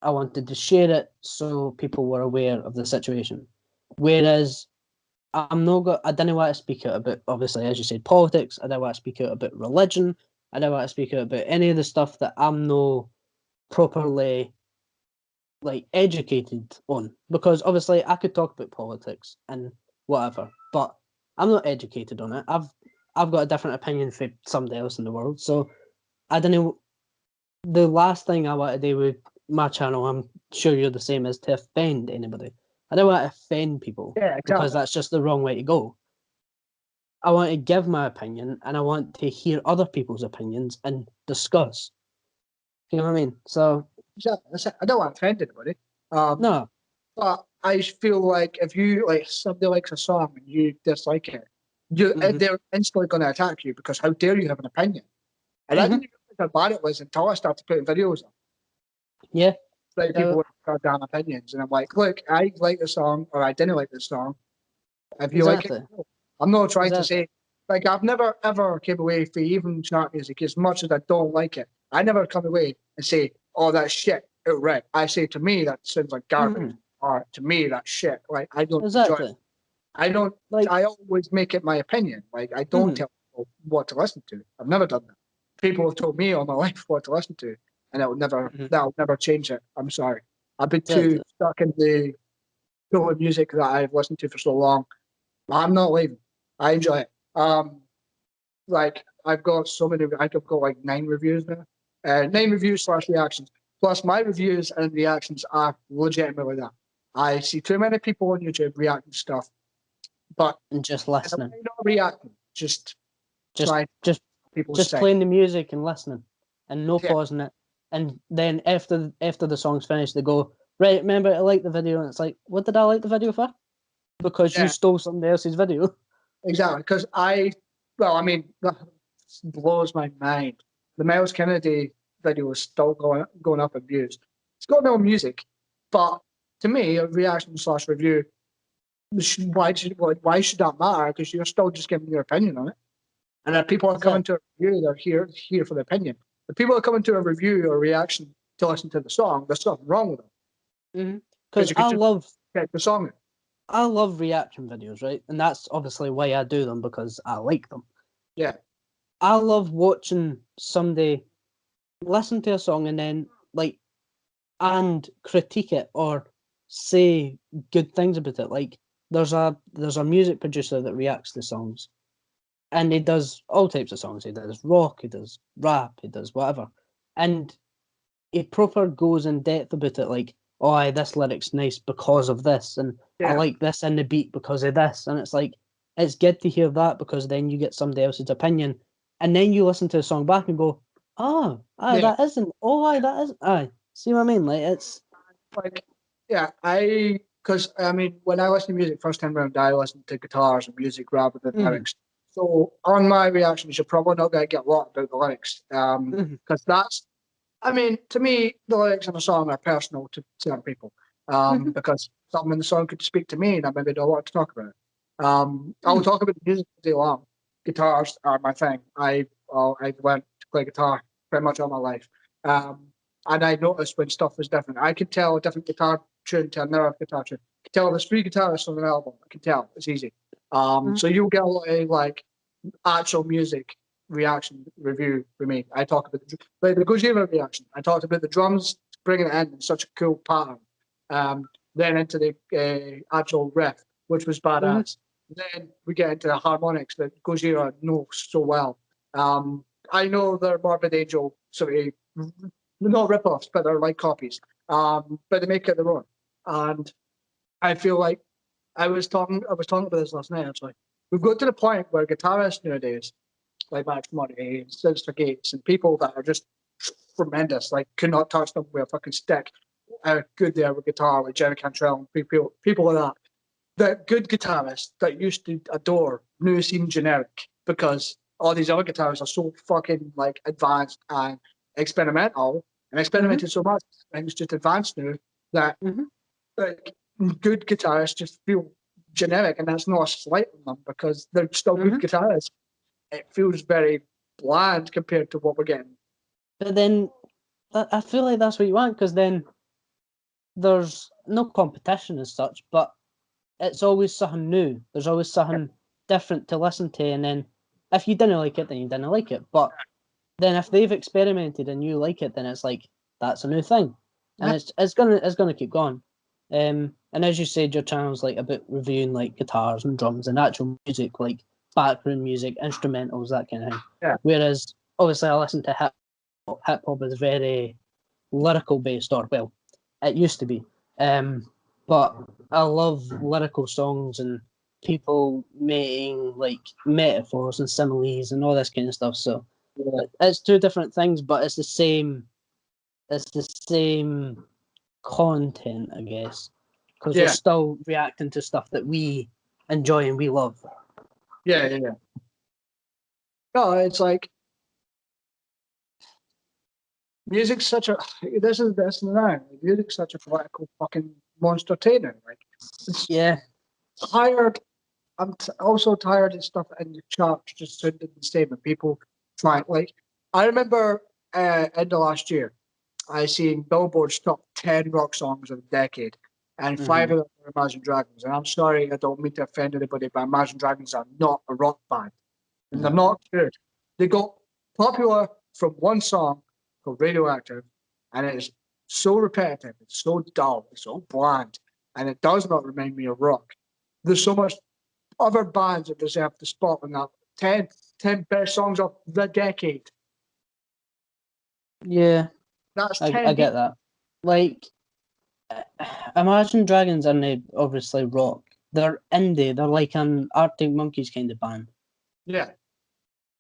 I wanted to share it so people were aware of the situation. Whereas I didn't want to speak out about, obviously, as you said, politics. I didn't want to speak out about religion. I didn't want to speak out about any of the stuff that I'm not properly, like, educated on. Because obviously I could talk about politics and whatever, but I'm not educated on it. I've got a different opinion from somebody else in the world. So I don't know. The last thing I want to do with my channel, I'm sure you're the same, is to offend anybody. I don't want to offend people, because that's just the wrong way to go. I want to give my opinion, and I want to hear other people's opinions and discuss. You know what I mean? So I don't want to offend anybody. No. But I feel like if you, like, somebody likes a song and you dislike it, they're instantly going to attack you, because how dare you have an opinion? And I didn't even think how bad it was until I started putting videos up. Yeah. like people with goddamn opinions, and I'm like, look, I like the song or I didn't like the song. If you like it, cool. I'm not trying to say like I've never ever came away from even chart music as much as I don't like it. I never come away and say, "Oh, that's shit." Outright, I say to me that sounds like garbage, or to me that's shit. Like I don't enjoy it. I don't like. I always make it my opinion. Like I don't tell people what to listen to. I've never done that. People have told me all my life what to listen to, and that'll never change it. I'm sorry. I've been too stuck in the pool of music that I've listened to for so long. I'm not leaving. I enjoy it. Like I've got so many. I've got like 9 reviews now. 9 reviews / reactions. Plus my reviews and reactions are legitimately that. I see too many people on YouTube reacting stuff, but and just listening. Not reacting, just playing the music and listening, and no pausing it. And then after the song's finished, they go, right, remember to like the video, and it's like, what did I like the video for? Because you stole somebody else's video. Exactly, because that blows my mind. The Miles Kennedy video is still going up in views. It's got no music, but to me, a reaction / review, why should that matter? Because you're still just giving your opinion on it. And if people are coming to a review, they're here for the opinion. If people are coming to a review or reaction to listen to the song, there's something wrong with them. Because I love the song. I love reaction videos, right? And that's obviously why I do them, because I like them. Yeah. I love watching somebody listen to a song and then and critique it or say good things about it. Like there's a music producer that reacts to songs, and he does all types of songs. He does rock, he does rap, he does whatever, and he proper goes in depth about it. Like, oh, this lyric's nice because of this, and I like this in the beat because of this, and it's like it's good to hear that, because then you get somebody else's opinion, and then you listen to the song back and go, that isn't. Oh, that isn't. See what I mean? Like it's like, because when I listen to music first time around, I listen to guitars and music rather than lyrics. So on my reactions, you're probably not going to get a lot about the lyrics, because that's. To me, the lyrics in a song are personal to certain people, because something in the song could speak to me, and I maybe don't want to talk about it. I'll talk about the music all day long. Guitars are my thing. I've learned to play guitar pretty much all my life, and I noticed when stuff was different. I could tell a different guitar tune to another guitar tune. I could tell there's 3 guitarists on an album. I can tell. It's easy. So you'll get a lot of actual music reaction review for me. I talk about the Gojira reaction. I talked about the drums bringing it in such a cool pattern. Then into the actual riff, which was badass. Then we get into the harmonics that Gojira knows so well. I know they're Morbid Angel sort of not rip-offs, but they're like copies. But they make it their own. And I feel like I was talking about this last night actually. We've got to the point where guitarists nowadays, like Max Money, Sinister Gates, and people that are just tremendous, like could not touch them with a fucking stick. How good they are with guitar, like Jerry Cantrell, and people like that. The good guitarists that used to adore now seem generic because all these other guitarists are so fucking advanced and experimental and experimented so much, and it's just advanced now that good guitarists just feel generic, and that's not a slight on them because they're still good guitarists. It feels very bland compared to what we're getting. But then I feel like that's what you want, because then there's no competition as such, but it's always something new. There's always something different to listen to, and then if you didn't like it, then you didn't like it. But then if they've experimented and you like it, then it's like that's a new thing, and it's gonna keep going. And as you said, your channel's about reviewing guitars and drums and actual music, like background music, instrumentals, that kind of thing. Yeah. Whereas obviously I listen to hip hop. Hip hop is very lyrical based, or well, it used to be. But I love lyrical songs and people making metaphors and similes and all this kind of stuff. So it's 2 different things, but it's the same. It's the same content, I guess, because we're still reacting to stuff that we enjoy and we love. Yeah. No, it's music's such a this is now. Music's such a political fucking monster trainer. Like, it's Yeah. tired. I'm also tired of stuff in the charts just sounding the same and people trying. Like, I remember in the last year, I seen Billboard's top 10 rock songs of the decade, and 5 of them were Imagine Dragons. And I'm sorry, I don't mean to offend anybody, but Imagine Dragons are not a rock band, and they're not good. They got popular from one song called Radioactive, and it is so repetitive, it's so dull, it's so bland, and it does not remind me of rock. There's so much other bands that deserve the spot in that 10 best songs of the decade. Yeah. That's I 10. get that. Like, Imagine Dragons aren't obviously rock. They're indie. They're like an Arctic Monkeys kind of band. Yeah.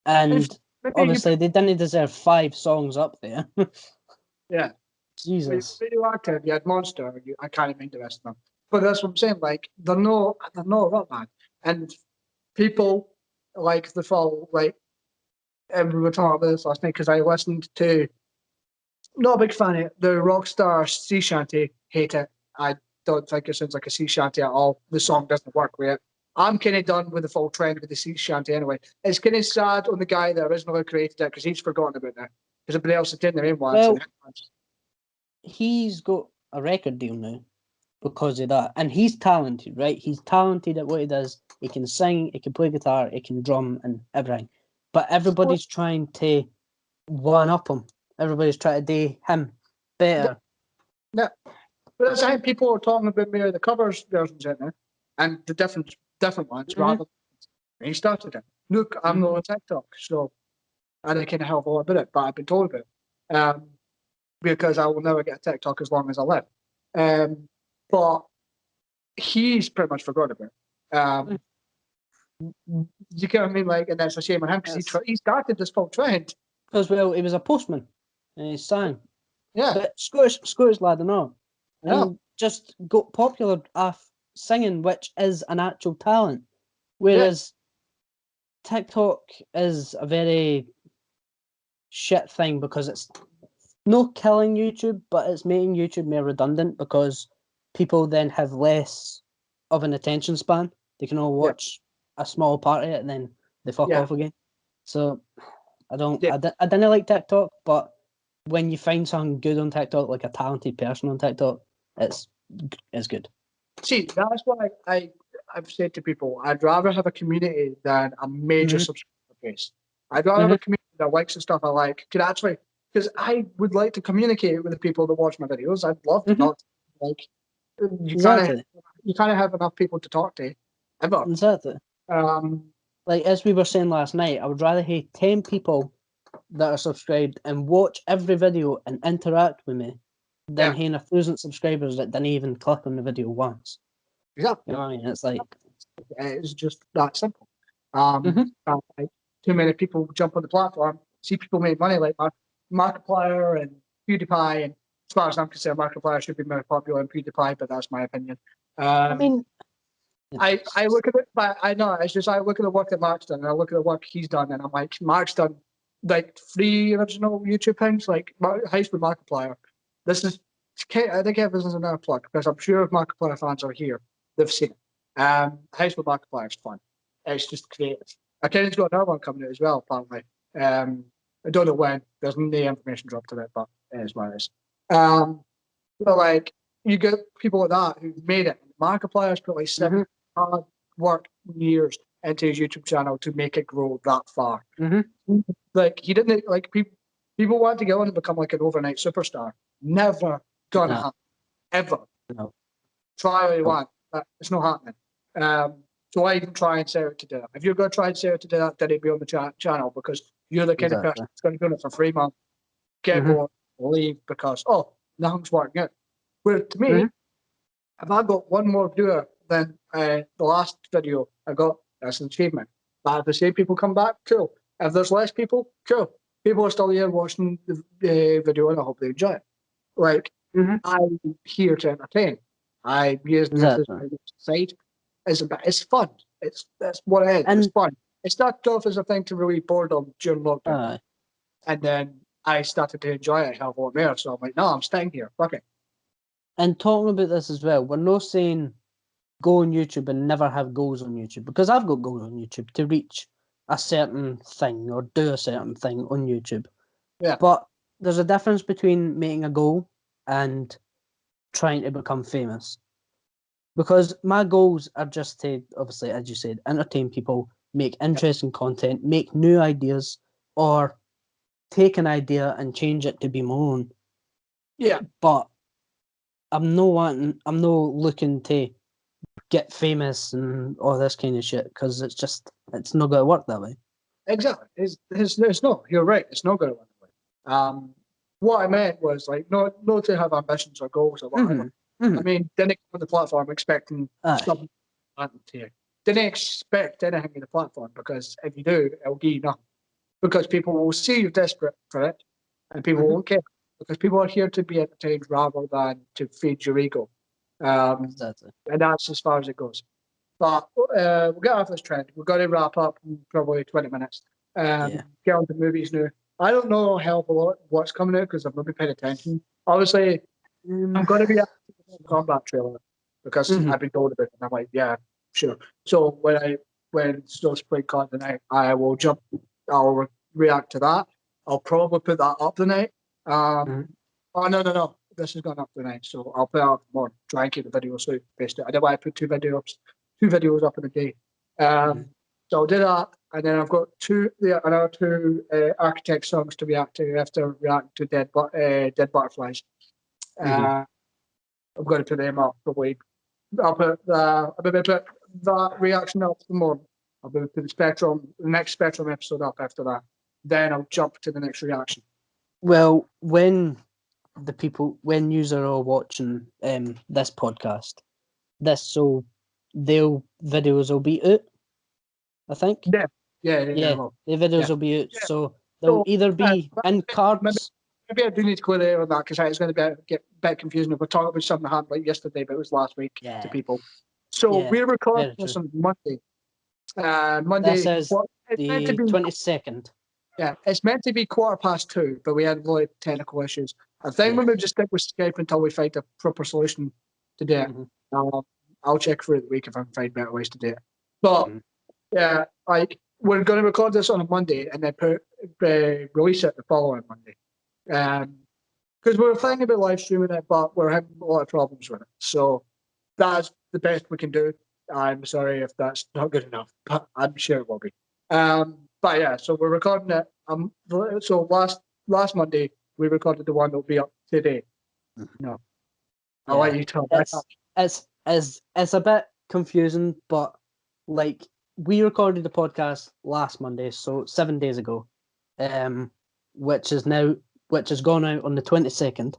And Maybe obviously they didn't deserve 5 songs up there. yeah. Jesus. Radioactive, you had Monster, I can't mind the rest of them. But that's what I'm saying, like, they're no a rock band. And people like the fall, like, and we were talking about this last night because I listened to, not a big fan of it, the Rockstar Sea Shanty, hate it. I don't think it sounds like a sea shanty at all. The song doesn't work with it. I'm kind of done with the full trend with the sea shanty anyway. It's kind of sad on the guy that originally created it because he's forgotten about it. Because everybody else is doing their own ones. Well, he's got a record deal now because of that. And he's talented, right? He's talented at what he does. He can sing, he can play guitar, he can drum and everything. But everybody's trying to one up him. Everybody's trying to do him better. Yeah. But that's how people are talking about me the covers versions in there and the different ones rather than he started it. Look, I'm not on TikTok, so I don't kind of help a lot about it, but I've been told about it. Because I will never get a TikTok as long as I live. But he's pretty much forgotten about it. You get what I mean? Like, and that's a shame on him because he started this whole trend. Because, well, he was a postman and he sang. Yeah. But Scottish lad and all. Yeah. And just got popular off singing, which is an actual talent. Whereas TikTok is a very shit thing because it's not killing YouTube, but it's making YouTube more redundant because people then have less of an attention span. They can all watch a small part of it and then they fuck off again. So I didn't like TikTok, but when you find something good on TikTok, like a talented person on TikTok, it's good. See, that's why I've said to people, I'd rather have a community than a major subscriber base. I'd rather have a community that likes the stuff I like. Because I would like to communicate with the people that watch my videos. I'd love to talk to them. Like, you can't have enough people to talk to ever. Exactly. Like, as we were saying last night, I would rather have 10 people that are subscribed and watch every video and interact with me than having 1,000 subscribers that didn't even click on the video once. Exactly. You know what I mean? It's like, it's just that simple. Too many people jump on the platform, see people make money like Markiplier and PewDiePie, and as far as I'm concerned, Markiplier should be more popular than PewDiePie, but that's my opinion. I mean, I look at it, but I know it's just I look at the work that Mark's done, and I look at the work he's done, and I'm like, Mark's done like 3 original YouTube things, like Heist with Markiplier. This is, I think this is another plug because I'm sure if Markiplier fans are here, they've seen it. Heist with Markiplier is fun. It's just creative. Kennan's got another one coming out as well, apparently. I don't know when. There's no information dropped on it, but it is what it is. But like, you get people like that who've made it. Markiplier's put like 7 hard work years into his YouTube channel to make it grow that far. Like, he didn't, like, people want to go on and become like an overnight superstar. Never gonna happen. Ever. No. Try all you want. It's not happening. So why even try and say it to do that? If you're going to try and say it to do that, then it'd be on the channel because you're the kind of person that's going to do it for 3 months, get bored, leave because, nothing's working out. Whereas to me, if I've got one more viewer than the last video I got, that's an achievement. But if the same people come back, cool. If there's less people, cool. People are still here watching the video and I hope they enjoy it. Like, I'm here to entertain. I use this as a side. It's fun. That's what it is. It's fun. It's not tough as a thing to really boredom during lockdown. And then I started to enjoy it a hell of a lot more. So I'm like, no, I'm staying here. Fuck it. And talking about this as well, we're not saying go on YouTube and never have goals on YouTube, because I've got goals on YouTube to reach a certain thing or do a certain thing on YouTube. Yeah. But there's a difference between making a goal and trying to become famous. Because my goals are just to, obviously, as you said, entertain people, make interesting content, make new ideas, or take an idea and change it to be my own. Yeah. But I'm not looking to get famous and all this kind of shit, because it's not going to work that way. Exactly. It's not. You're right. It's not going to work that way. What I meant was like not to have ambitions or goals or whatever. Mhm. I mean, didn't come on the platform expecting Aye. something to happen to you. Didn't expect anything in the platform, because if you do, it'll give you nothing. Because people will see you're desperate for it, and people won't care. Because people are here to be entertained rather than to feed your ego. Exactly. And that's as far as it goes. But we'll get off this trend. We've got to wrap up in probably 20 minutes. Yeah. Get on to movies now. I don't know a hell of a lot what's coming out because I've not been paying attention. Obviously, I'm going to be at the combat trailer because I've been told about it. And I'm like, yeah, sure. So when Snow's playing card tonight, I'll react to that. I'll probably put that up tonight. Oh, no. This has gone up tonight, so I'll put out more. Try and keep the video so based it. I didn't want to put two videos up in a day. So I'll do that, and then I've got another two Architect songs to react to after reacting to Dead Butterflies. I'm going to put them up probably. I'll put that reaction up tomorrow. I'll put the next Spectrum episode up after that. Then I'll jump to the next reaction. Well, when you are all watching this podcast, videos will be out, I think. Yeah. The videos will be out. Yeah. So they'll either be in cards. Maybe I do need to clear the air on that, because it's going to get a bit confusing if we're talking about something that happened like yesterday, but it was last week to people. So we're recording this on Monday. This is it's meant to the be 22nd. Yeah, it's meant to be 2:15, but we had a lot of technical issues. I think we may just stick with Skype until we find a proper solution to do it. I'll check through the week if I can find better ways to do it. But we're going to record this on a Monday and then release it the following Monday. Because we're thinking about live streaming it, but we're having a lot of problems with it. So that's the best we can do. I'm sorry if that's not good enough, but I'm sure it will be. But yeah, so we're recording it. So last Monday we recorded the one that'll be up today. No, I'll let you tell that. It's a bit confusing, but like we recorded the podcast last Monday, so 7 days ago, which has gone out on the 22nd,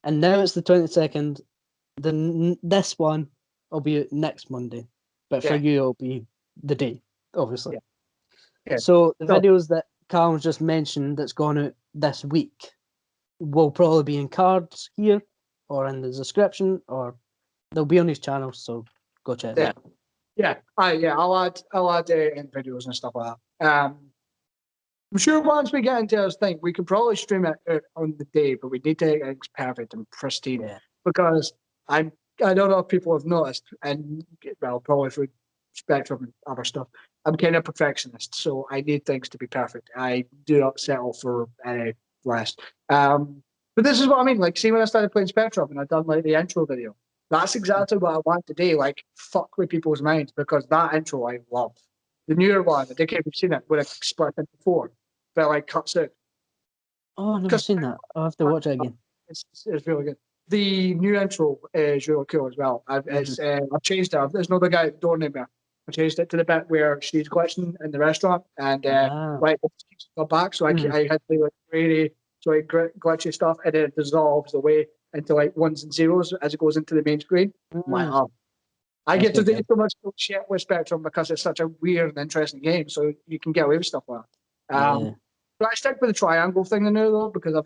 and now it's the 22nd. Then this one will be out next Monday, but for you it'll be the day, obviously. Yeah. So the videos that Callum just mentioned that's gone out this week will probably be in cards here or in the description, or they'll be on his channel, so go check it out. I'll add in videos and stuff like that. I'm sure once we get into this thing, we could probably stream it on the day, but we need to get things perfect and pristine, because I don't know if people have noticed, and well, probably through Spectrum and other stuff, I'm kind of perfectionist, so I need things to be perfect. I do not settle for any less. But this is what I mean. Like, see, when I started playing Spectrum and I done like the intro video, that's exactly what I want to do. Like, fuck with people's minds, because that intro I love. The newer one, I think if you've seen it, would have split into 4, but like cuts out. Oh, I've never seen that. I'll have to watch it again. It's really good. The new intro is really cool as well. I've changed it. There's no the guy at the door anymore. I changed it to the bit where she's glitching in the restaurant and like keeps her back. So I had to like really glitchy stuff, and then it dissolves away into like ones and zeros as it goes into the main screen. I get to do so much shit with Spectrum because it's such a weird and interesting game. So you can get away with stuff like that. But I stick with the triangle thing now though, because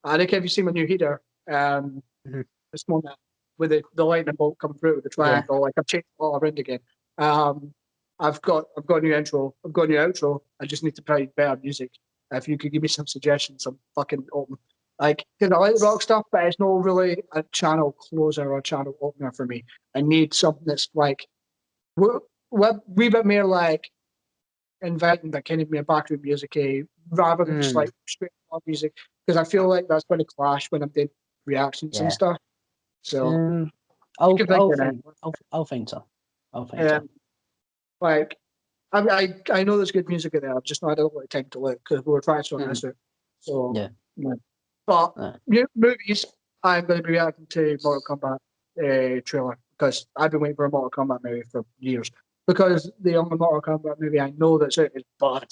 I think if you see my new heater, this morning with the lightning bolt coming through with the triangle, like I've changed it all around again. I've got a new intro, I've got a new outro. I just need to play better music. If you could give me some suggestions, I'm fucking open. Like, because I like the rock stuff, but it's not really a channel closer or a channel opener for me. I need something that's like, wee bit more like inviting the kind of more background music, rather than just like straight pop music. Because I feel like that's going to clash when I'm doing reactions and stuff. So I'll you can think of find that. I'll find some. I'll find some. Like, I know there's good music in there. I've just not had a lot of time to look because we were trying to sort this out. So Yeah. But movies, I'm going to be reacting to Mortal Kombat trailer because I've been waiting for a Mortal Kombat movie for years. Because the only Mortal Kombat movie I know that's out is bad.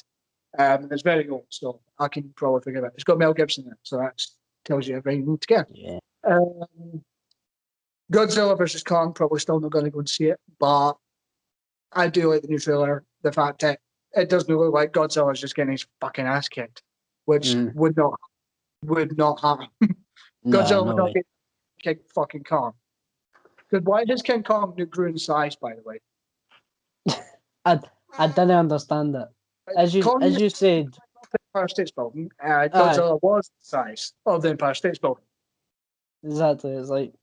It's very old, so I can probably figure it out. It's got Mel Gibson in it, so that tells you everything you need to get. Yeah. Godzilla vs. Kong, probably still not going to go and see it, but I do like the new trailer. The fact that it doesn't look like Godzilla's just getting his fucking ass kicked, which would not happen. Godzilla would not get kicked fucking Kong. Because why does King Kong grow in size, by the way? I didn't understand that. As you said, Empire State's Building, Godzilla was the size of the Empire State's Building. Exactly. It's like,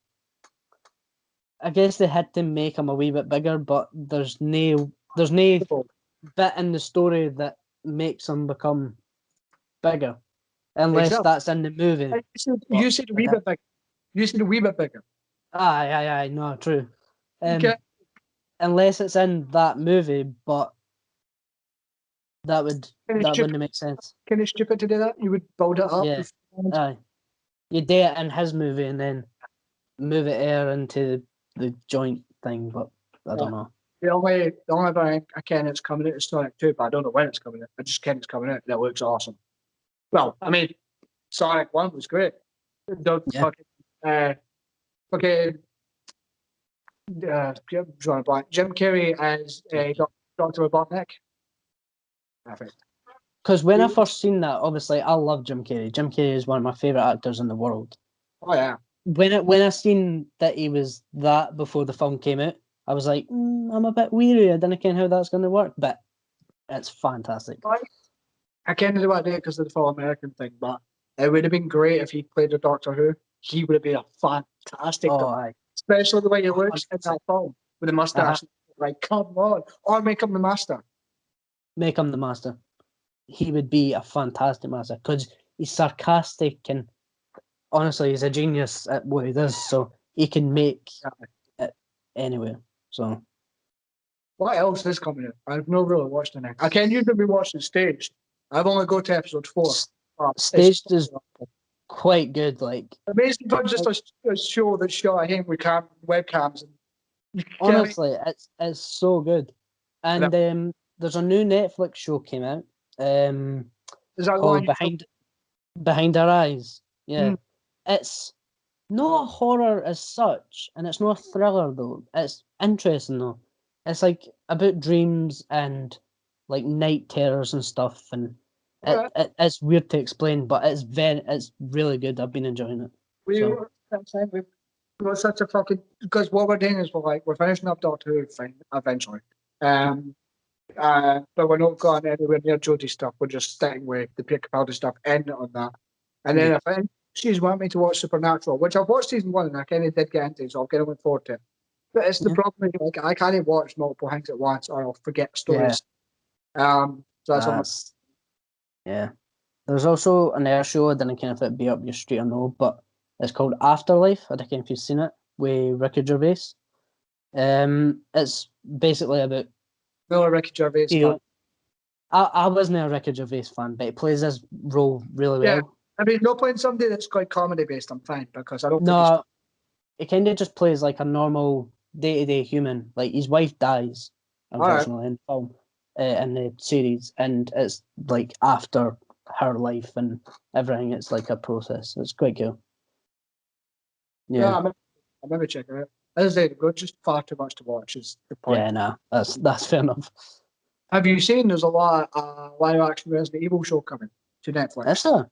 I guess they had to make him a wee bit bigger, but there's no bit in the story that makes him become bigger, unless that's in the movie. You said a wee bit bigger. You said a wee bit bigger. Aye, no, true. Okay. Unless it's in that movie, but that wouldn't make sense. Kind of stupid to do that. You would build it up. Yeah. Aye. You do it in his movie and then move it into the joint thing, but I don't know. The only thing I can it's coming out is Sonic 2, but I don't know when it's coming out. I just can it's coming out. That looks awesome. Well, I mean, Sonic 1 was great. Jim Carrey as Dr. Robotnik. Perfect. Because when I first seen that, obviously I love Jim Carrey. Jim Carrey is one of my favourite actors in the world. Oh yeah. When I seen that he was that before the film came out, I was like, I'm a bit weary. I don't know how that's going to work, but it's fantastic. I can't do what I did because of the full American thing, but it would have been great if he played a Doctor Who. He would have been a fantastic guy. Especially the way he looks in that film with the mustache. Like, come on. Or make him the master. Make him the master. He would be a fantastic master because he's sarcastic and honestly, he's a genius at what he does, so he can make it anywhere. So, what else is coming out? I've not really watched it. I can't usually be watching Staged. I've only got to episode 4. Staged is quite good. Like, amazing, but just a show that's shot at him with webcams. Honestly, it's so good. And there's a new Netflix show came out. Is that called Behind Our Eyes? Yeah. It's not a horror as such, and it's not a thriller though. It's interesting though. It's like about dreams and like night terrors and stuff, and it's weird to explain, but it's really good. I've been enjoying it. We've got such a fucking because what we're doing is we're finishing up Doctor Who thing eventually. But we're not going anywhere near Jodie's stuff. We're just sticking with the Peter Capaldi stuff, ending on that. And then I think she's wanting me to watch Supernatural, which I've watched season 1 and I kind of did get into, so I'm kind of looking forward to it. But it's the problem, like I can't watch multiple things at once, or I'll forget stories. So that's There's also another show that I kind of be up your street, I know, but it's called Afterlife. I don't know if you've seen it with Ricky Gervais. It's basically about. No, a Ricky Gervais fan. I wasn't a Ricky Gervais fan, but he plays this role really well. I mean, not playing somebody that's quite comedy based, I'm fine because I don't. No, he kind of just plays like a normal day-to-day human. Like his wife dies, unfortunately, in the film, in the series, and it's like after her life and everything. It's like a process. It's quite cool. Yeah, I remember checking it. As I say, got just far too much to watch. Is the point? Yeah, no, that's fair enough. Have you seen? There's a lot of live action Resident Evil show coming to Netflix. Is there?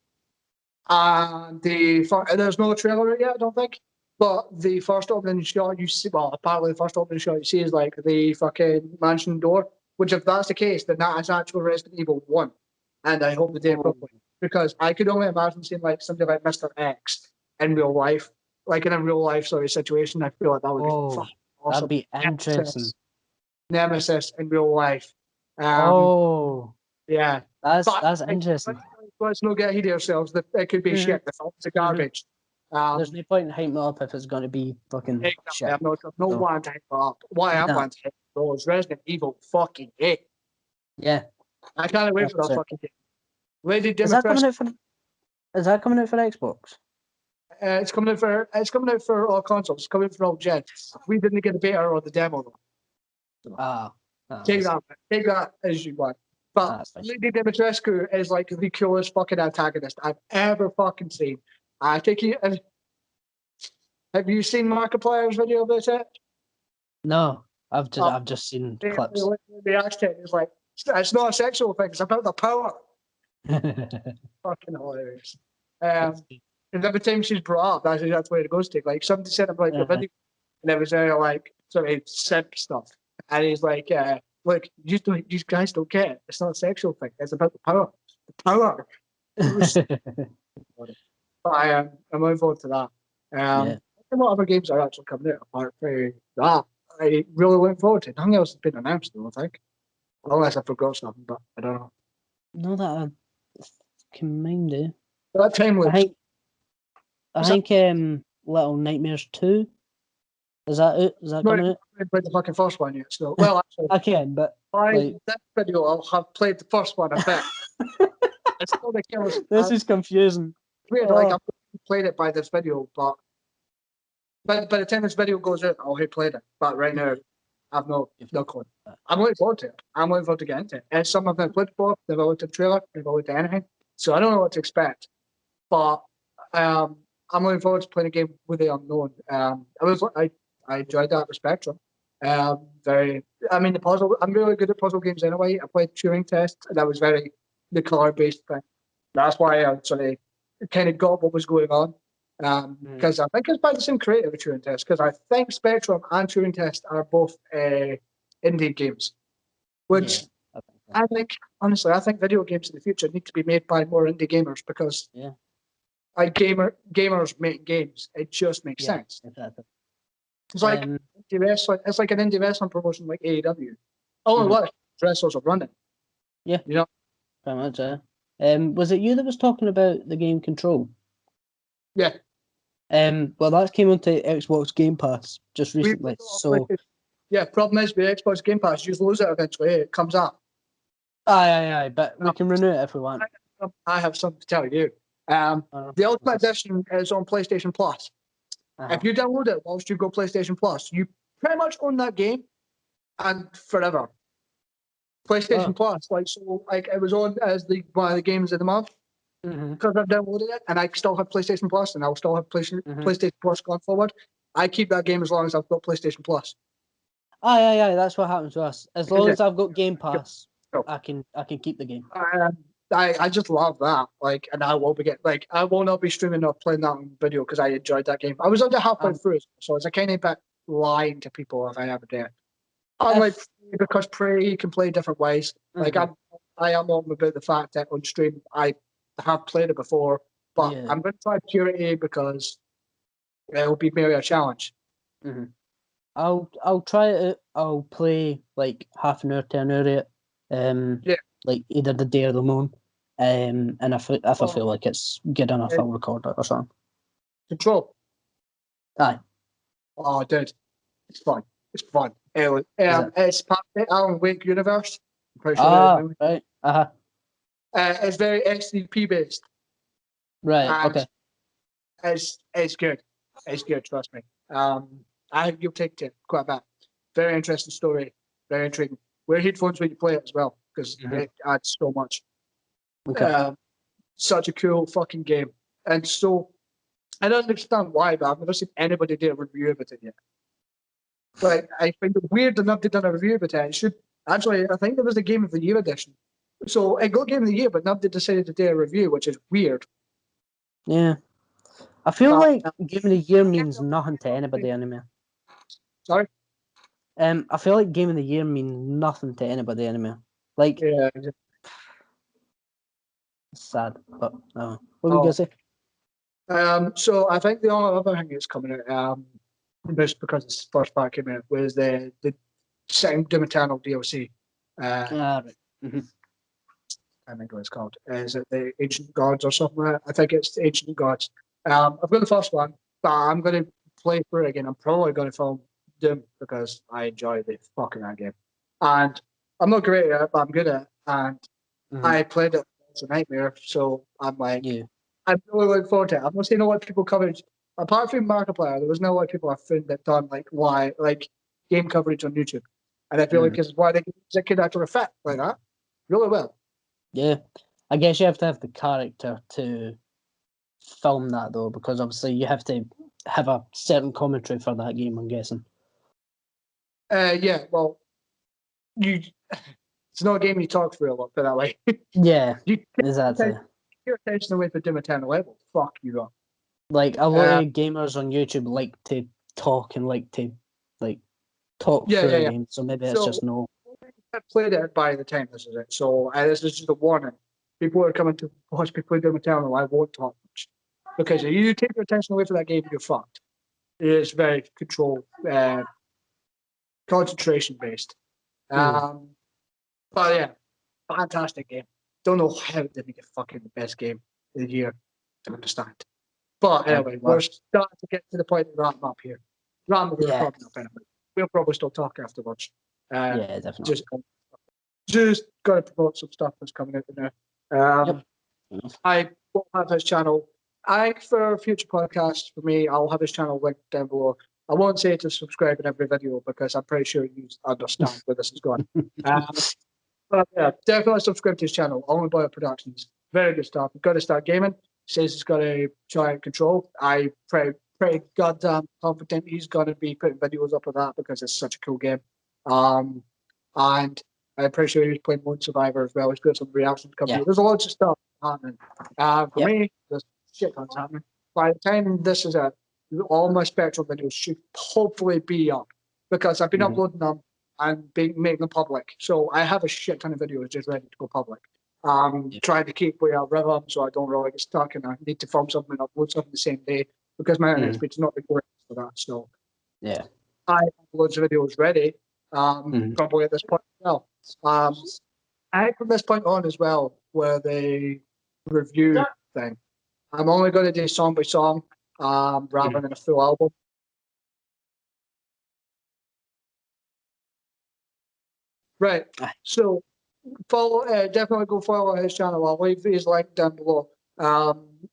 And there's no trailer yet, I don't think. But the first opening shot you see, apparently the first opening shot you see is like the fucking mansion door. Which, if that's the case, then that is actually Resident Evil 1. and I hope they do it properly. Because I could only imagine seeing like something like Mr. X in real life, like in a real life sort of situation. I feel like that would be fucking awesome. That'd be interesting. Nemesis in real life. Yeah. That's interesting. Let's not get ahead of ourselves. That it could be shit. The film's a garbage. There's no point in hyping it up if it's going to be fucking shit. I'm not one to hype it up. What I am one to hype it up is Resident Evil fucking 8. Yeah. I can't wait for that fucking game. Lady Is that coming Democrat. out for? Is that coming out for Xbox? It's coming out for all consoles. It's coming out for all gens. We didn't get a beta or the demo though. Take that as you want. But Lady Dimitrescu is like the coolest fucking antagonist I've ever fucking seen. I think have you seen Markiplier's video about it? No, I've just seen clips. The accent is like, it's not a sexual thing, it's about the power. Fucking hilarious. And every time she's brought up, that's where it goes to. Like somebody said about the video, and it was like sort of simp stuff. And he's like, look, you guys don't get it. It's not a sexual thing. It's about the power. The power. But I'm looking forward to that. And what other games are actually coming out apart from that? I really looking forward to it. Nothing else has been announced, though, I think. Unless I forgot something, but I don't know. No, that I can mind do. That time looks. I think Little Nightmares 2. Is that it? Is that coming out? I haven't played the fucking first one yet, still. Well, actually, I can, but that video, I'll have played the first one, I bet. It's still the killers. This is confusing. Weird, like I've played it by this video, but by the time this video goes out, I'll have played it. But right now, I've no clue. I'm looking forward to it. I'm looking forward to getting into it. It's something I've never played before. Never looked at the trailer. Never looked at anything. So I don't know what to expect. But I'm looking forward to playing a game with the unknown. I enjoyed that with Spectrum. The puzzle. I'm really good at puzzle games anyway. I played Turing Test, and that was very the color-based thing. That's why I sort of kind of got what was going on. Because I think it's by the same creator of Turing Test. Because I think Spectrum and Turing Test are both indie games, which I think honestly, I think video games in the future need to be made by more indie gamers because gamers make games. It just makes sense. Exactly. It's like it's like an indie wrestling promotion like AEW. Only what wrestlers are running. Yeah, you know. Pretty much. Was it you that was talking about the game Control? Yeah. Well, that came onto Xbox Game Pass just recently. Problem is with Xbox Game Pass, you lose it eventually. It comes up. Aye. But we can renew it if we want. I have something to tell you. The Ultimate Edition is on PlayStation Plus. If you download it whilst you go PlayStation Plus, you pretty much own that game and forever. PlayStation Plus, it was on as one of the games of the month because I've downloaded it and I still have PlayStation Plus and I'll still have PlayStation Plus going forward. I keep that game as long as I've got PlayStation Plus. Aye, that's what happens to us. As long as I've got Game Pass, I can keep the game. I just love that. And I will I will not be streaming or playing that on video because I enjoyed that game. I was under halfway through, so it's a kind of bit lying to people if I ever did. Unlike because Prey, you can play different ways. I am on about the fact that on stream I have played it before, but I'm going to try Purity because it will be maybe a challenge. I'll try it. I'll play like half an hour to an hour like either the day or the moon. And if I feel like it's good enough, I'll record it or something. Control. Aye. Oh, dude, it's fun. It's fun. It's part of the Alan Wake universe. I'm pretty sure right. It's very SDP based. Right. Okay. It's good. It's good. Trust me. You'll take it quite a bit. Very interesting story. Very intriguing. Wear headphones when you play it as well because it adds so much. Okay. Such a cool fucking game, and so I don't understand why, but I've never seen anybody do a review of it yet. But I find it weird enough they've done a review of it. I think there was the Game of the Year edition. So it got Game of the Year, but nobody decided to do a review, which is weird. Yeah. I feel like Game of the Year means nothing to anybody anymore. Sorry? I feel like Game of the Year means nothing to anybody anymore. Sad, but what were you Oh, gonna say? so I think the only other thing that's coming out, just because it's the first part came out, was the second Doom Eternal DLC. Right. Mm-hmm. I think what it's called. Is it the Ancient Gods or something like that? I think it's the Ancient Gods. I've got the first one, but I'm going to play through it again. I'm probably going to film Doom because I enjoy the fucking that game. And I'm not great at it, but I'm good at it. And I played it as a nightmare, so I'm like, Yeah. I'm really looking forward to it. I've not seen a lot of people coverage, apart from Markiplier, there was no a lot of people I've found that done like game coverage on YouTube. And I feel like this is why it could actually fit like that really well. Yeah. I guess you have to have the character to film that though, because obviously you have to have a certain commentary for that game, I'm guessing. Yeah, well, it's not a game you talk through a lot, put that way. Yeah, you exactly. your attention away from Doom Eternal level. Fuck you up. Like a lot of gamers on YouTube like to talk and like to talk through a Yeah. game, so maybe it's So just no. I played it by the time this is it. So this is just a warning. People who are coming to watch me play Doom Eternal, I won't talk much. Because if you take your attention away from that game, you're fucked. It is very concentration based. But yeah, fantastic game. Don't know how it didn't get fucking the best game of the year to understand. But anyway, we're starting to get to the point of wrapping up here. Wrapping the Yeah. recording up anyway. We'll probably still talk afterwards. Yeah, definitely. Just got to promote some stuff that's coming out there. I will have his channel. I think for future podcasts for me, I'll have his channel linked down below. I won't say to subscribe in every video because I'm pretty sure you understand where this is going. But yeah, definitely subscribe to his channel, OnlyBoyle Productions. Very good stuff. He's got to start gaming. Says he's got a giant control. I pretty goddamn confident he's going to be putting videos up of that because it's such a cool game. And I'm pretty sure he's playing Lone Survivor as well. He's got some reactions coming. Yeah. There's lots of stuff happening. For me, there's shit tons happening. By the time this is out, all my Spectral videos should hopefully be up because I've been uploading them and making them public. So I have a shit ton of videos just ready to go public. Trying to keep way out rhythm so I don't really get stuck and I need to film something and upload something the same day because my internet speed's not the greatest for that. So Yeah. I have loads of videos ready, probably at this point as well. I think from this point on as well, where the review thing, I'm only going to do song by song rather than a full album. Right. So definitely go follow his channel. I'll leave his link down below.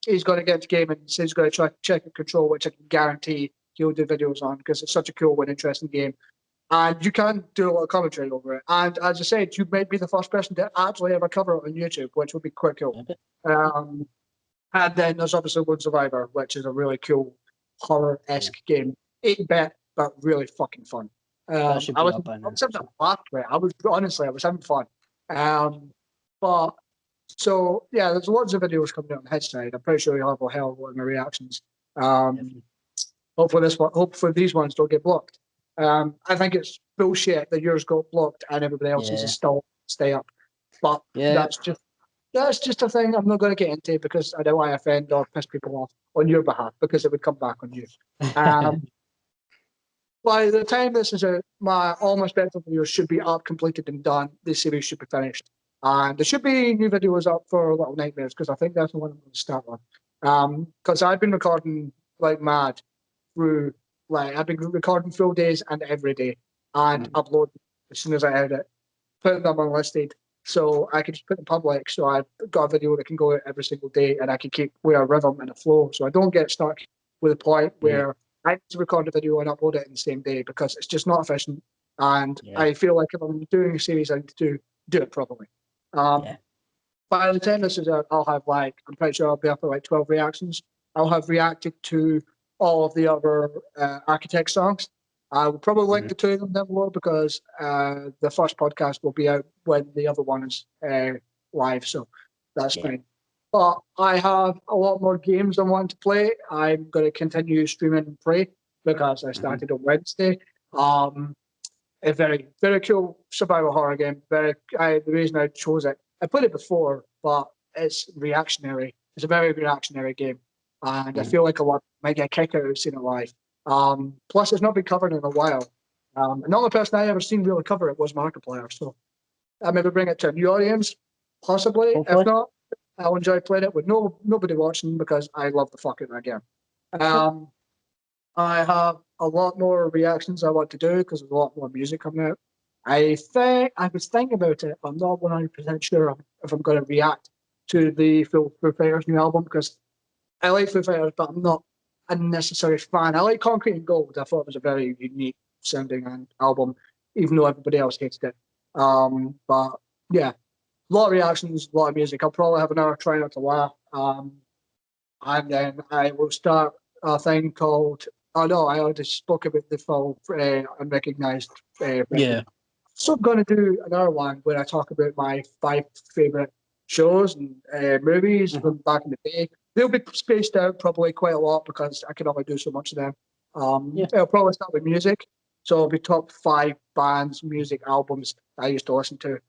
He's going to get into gaming. So he's going to try check and control, which I can guarantee he'll do videos on because it's such a cool and interesting game. And you can do a lot of commentary over it. And as I said, you might be the first person to actually ever cover it on YouTube, which would be quite cool. And then there's obviously Lone Survivor, which is a really cool horror-esque game. 8-bit, but really fucking fun. That should I be was up by now. having a laugh with it. I was having fun. But so yeah, there's lots of videos coming out on his side. I'm pretty sure you'll have a hell of a lot of my reactions. Hopefully these ones don't get blocked. I think it's bullshit that yours got blocked and everybody else's is still stay up. But that's just a thing I'm not going to get into because I don't want to offend or piss people off on your behalf because it would come back on you. By the time this is out, all my Spectral videos should be up, completed and done. This series should be finished. And there should be new videos up for Little Nightmares because I think that's the one I'm going to start on. Because I've been recording like mad through, I've been recording full days and every day and uploading as soon as I edit, putting them unlisted so I can just put them public. So I've got a video that can go out every single day and I can keep with a rhythm and a flow. So I don't get stuck with a point where I need to record a video and upload it in the same day because it's just not efficient. And I feel like if I'm doing a series, I need to do it properly. By the time this is out, I'll have I'm pretty sure I'll be up at 12 reactions. I'll have reacted to all of the other Architect songs. I will probably link the two of them down below because the first podcast will be out when the other one is live. So that's fine. But I have a lot more games I want to play. I'm going to continue streaming and play because I started on Wednesday. A very, very cool survival horror game. The reason I chose it, I played it before, but it's reactionary. It's a very reactionary game, and I Mhm. feel like a lot might get a kick out of seeing it live. Plus, it's not been covered in a while. And the only person I ever seen really cover it was Markiplier. So I maybe bring it to a new audience, possibly. Hopefully. If not, I'll enjoy playing it with nobody watching because I love the fuck out of that game. I have a lot more reactions I want to do because there's a lot more music coming out. I think I was thinking about it, but I'm not 100% sure if I'm going to react to the Foo Fighters new album because I like Foo Fighters, but I'm not a necessary fan. I like Concrete and Gold. I thought it was a very unique sounding album, even though everybody else hated it. But yeah, a lot of reactions, a lot of music. I'll probably have an hour trying not to laugh. And then I will start a thing called. Oh no, I already spoke about the full unrecognized record. Yeah. So I'm going to do another one where I talk about my 5 favorite shows and movies from back in the day. They'll be spaced out probably quite a lot because I can only do so much of them. Yeah. I'll probably start with music. So it'll be top 5 bands, music, albums I used to listen to.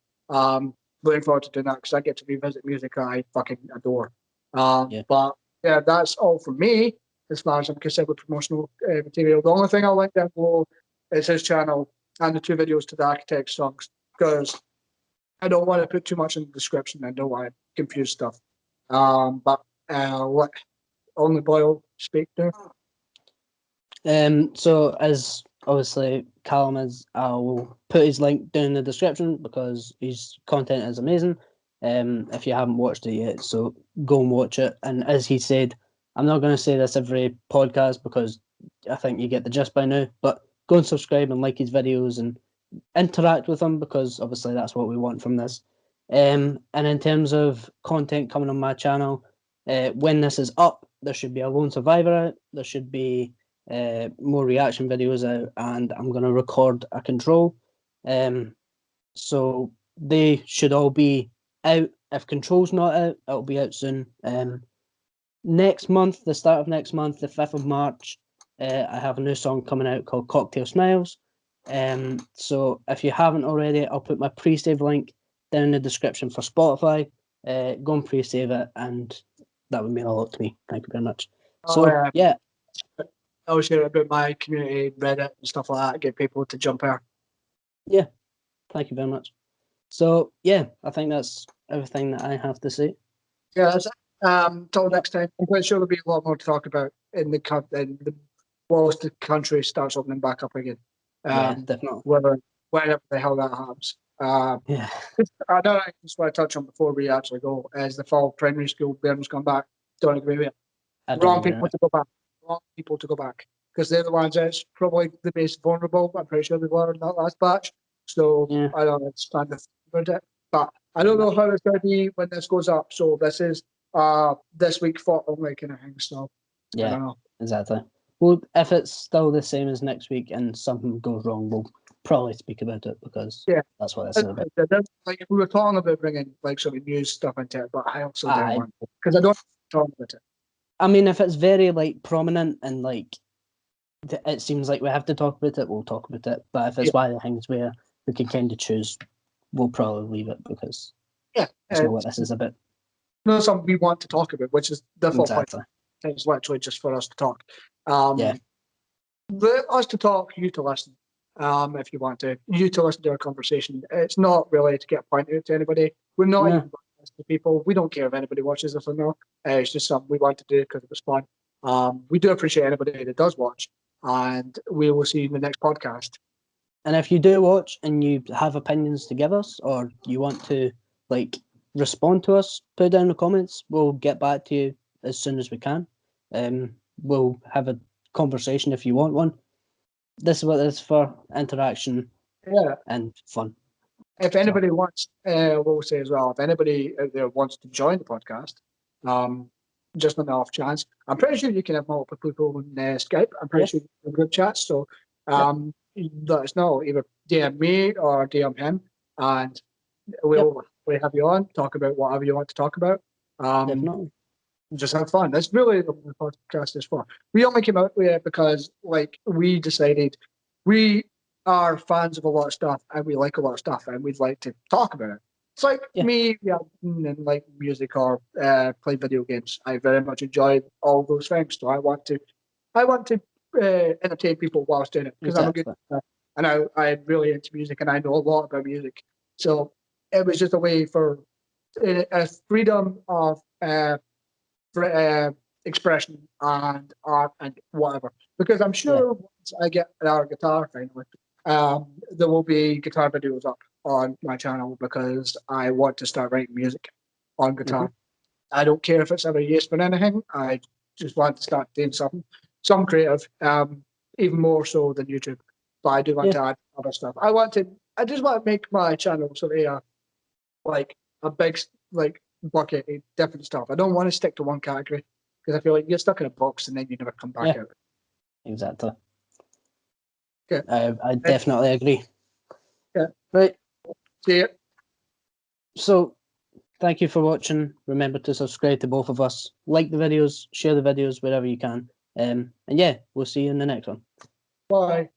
Looking forward to doing that because I get to revisit music I fucking adore. Yeah. But yeah, that's all from me as far as I'm concerned with promotional material. The only thing I'll link down below is his channel and the 2 videos to the Architect songs because I don't want to put too much in the description. I don't want to confuse stuff. But let OnlyBoyle speak now. So as obviously Callum is, I'll put his link down in the description because his content is amazing. If you haven't watched it yet, so go and watch it. And as he said, I'm not going to say this every podcast because I think you get the gist by now. But go and subscribe and like his videos and interact with him because obviously that's what we want from this. And in terms of content coming on my channel, when this is up, there should be a Lone Survivor out. There should be more reaction videos out, and I'm going to record a control. So they should all be out. If control's not out, it'll be out soon. Next month, the start of next month, the 5th of March, I have a new song coming out called Cocktail Smiles. So if you haven't already, I'll put my pre-save link down in the description for Spotify. Go and pre-save it, and that would mean a lot to me. Thank you very much. So yeah, I'll share about my community, Reddit and stuff like that, get people to jump in. yeah, thank you very much. So yeah, I think that's everything that I have to say. Yeah, that's it. Till next time. I'm quite sure there'll be a lot more to talk about in the whilst the country starts opening back up again. Yeah, definitely. Whenever the hell that happens. Yeah, I know I just want to touch on before we actually go is the fall primary school Birmingham come back. Don't agree with it. I don't Wrong agree people with to go back. Wrong people to go back because they're the ones that's probably the most vulnerable. I'm pretty sure they were in that last batch. So Yeah. I don't understand about it, but I don't know how it's going to be when this goes up. So this is this week for only kind of thing. So I Yeah, don't know. exactly. Well, if it's still the same as next week and something goes wrong, we'll probably speak about it because Yeah. that's what this is about. Like we were talking about bringing like some news stuff into it, but I also don't Aye. want because I don't talk about it. I mean, if it's very like prominent and like it seems like we have to talk about it, we'll talk about it. But if it's one of the things where we can kind of choose, we'll probably leave it because Yeah, that's not what this is about. not something we want to talk about, which is the full point. Exactly. It's literally just for us to talk. Yeah. Us to talk, you to listen. If you want to, you to listen to our conversation. It's not really to get a point out to anybody. We're not No. even to people. We don't care if anybody watches us or not. It's just something we want to do because it was fun. We do appreciate anybody that does watch, and we will see you in the next podcast. And if you do watch and you have opinions to give us or you want to like respond to us, put down in the comments. We'll get back to you as soon as we can. We'll have a conversation if you want one. This is what it is for: interaction and fun. If anybody wants, we'll say as well, if anybody out there wants to join the podcast, just on the off chance, I'm pretty sure you can have multiple people on Skype. I'm pretty sure you can have group chats. So let us know, either DM me or DM him, and we'll have you on, talk about whatever you want to talk about. Definitely. Just have fun. That's really what the podcast is for. We only came out with it because, like, we decided we are fans of a lot of stuff and we like a lot of stuff and we'd like to talk about it. It's like Yeah. me, yeah, and like music or play video games. I very much enjoy all those things. So I want to entertain people whilst doing it because I'm a good Exactly. and I'm really into music and I know a lot about music. So it was just a way for a freedom of expression and art and whatever. Because I'm sure once I get our guitar finally, there will be guitar videos up on my channel because I want to start writing music on guitar. I don't care if it's ever used for anything. I just want to start doing some creative, even more so than YouTube. But I do want to add other stuff. I just want to make my channel sort of like a big like bucket of different stuff. I don't want to stick to one category because I feel like you're stuck in a box and then you never come back out. Exactly. Okay. I definitely agree. Yeah. Right. See ya. So, thank you for watching. Remember to subscribe to both of us. Like the videos, share the videos wherever you can. And yeah, we'll see you in the next one. Bye.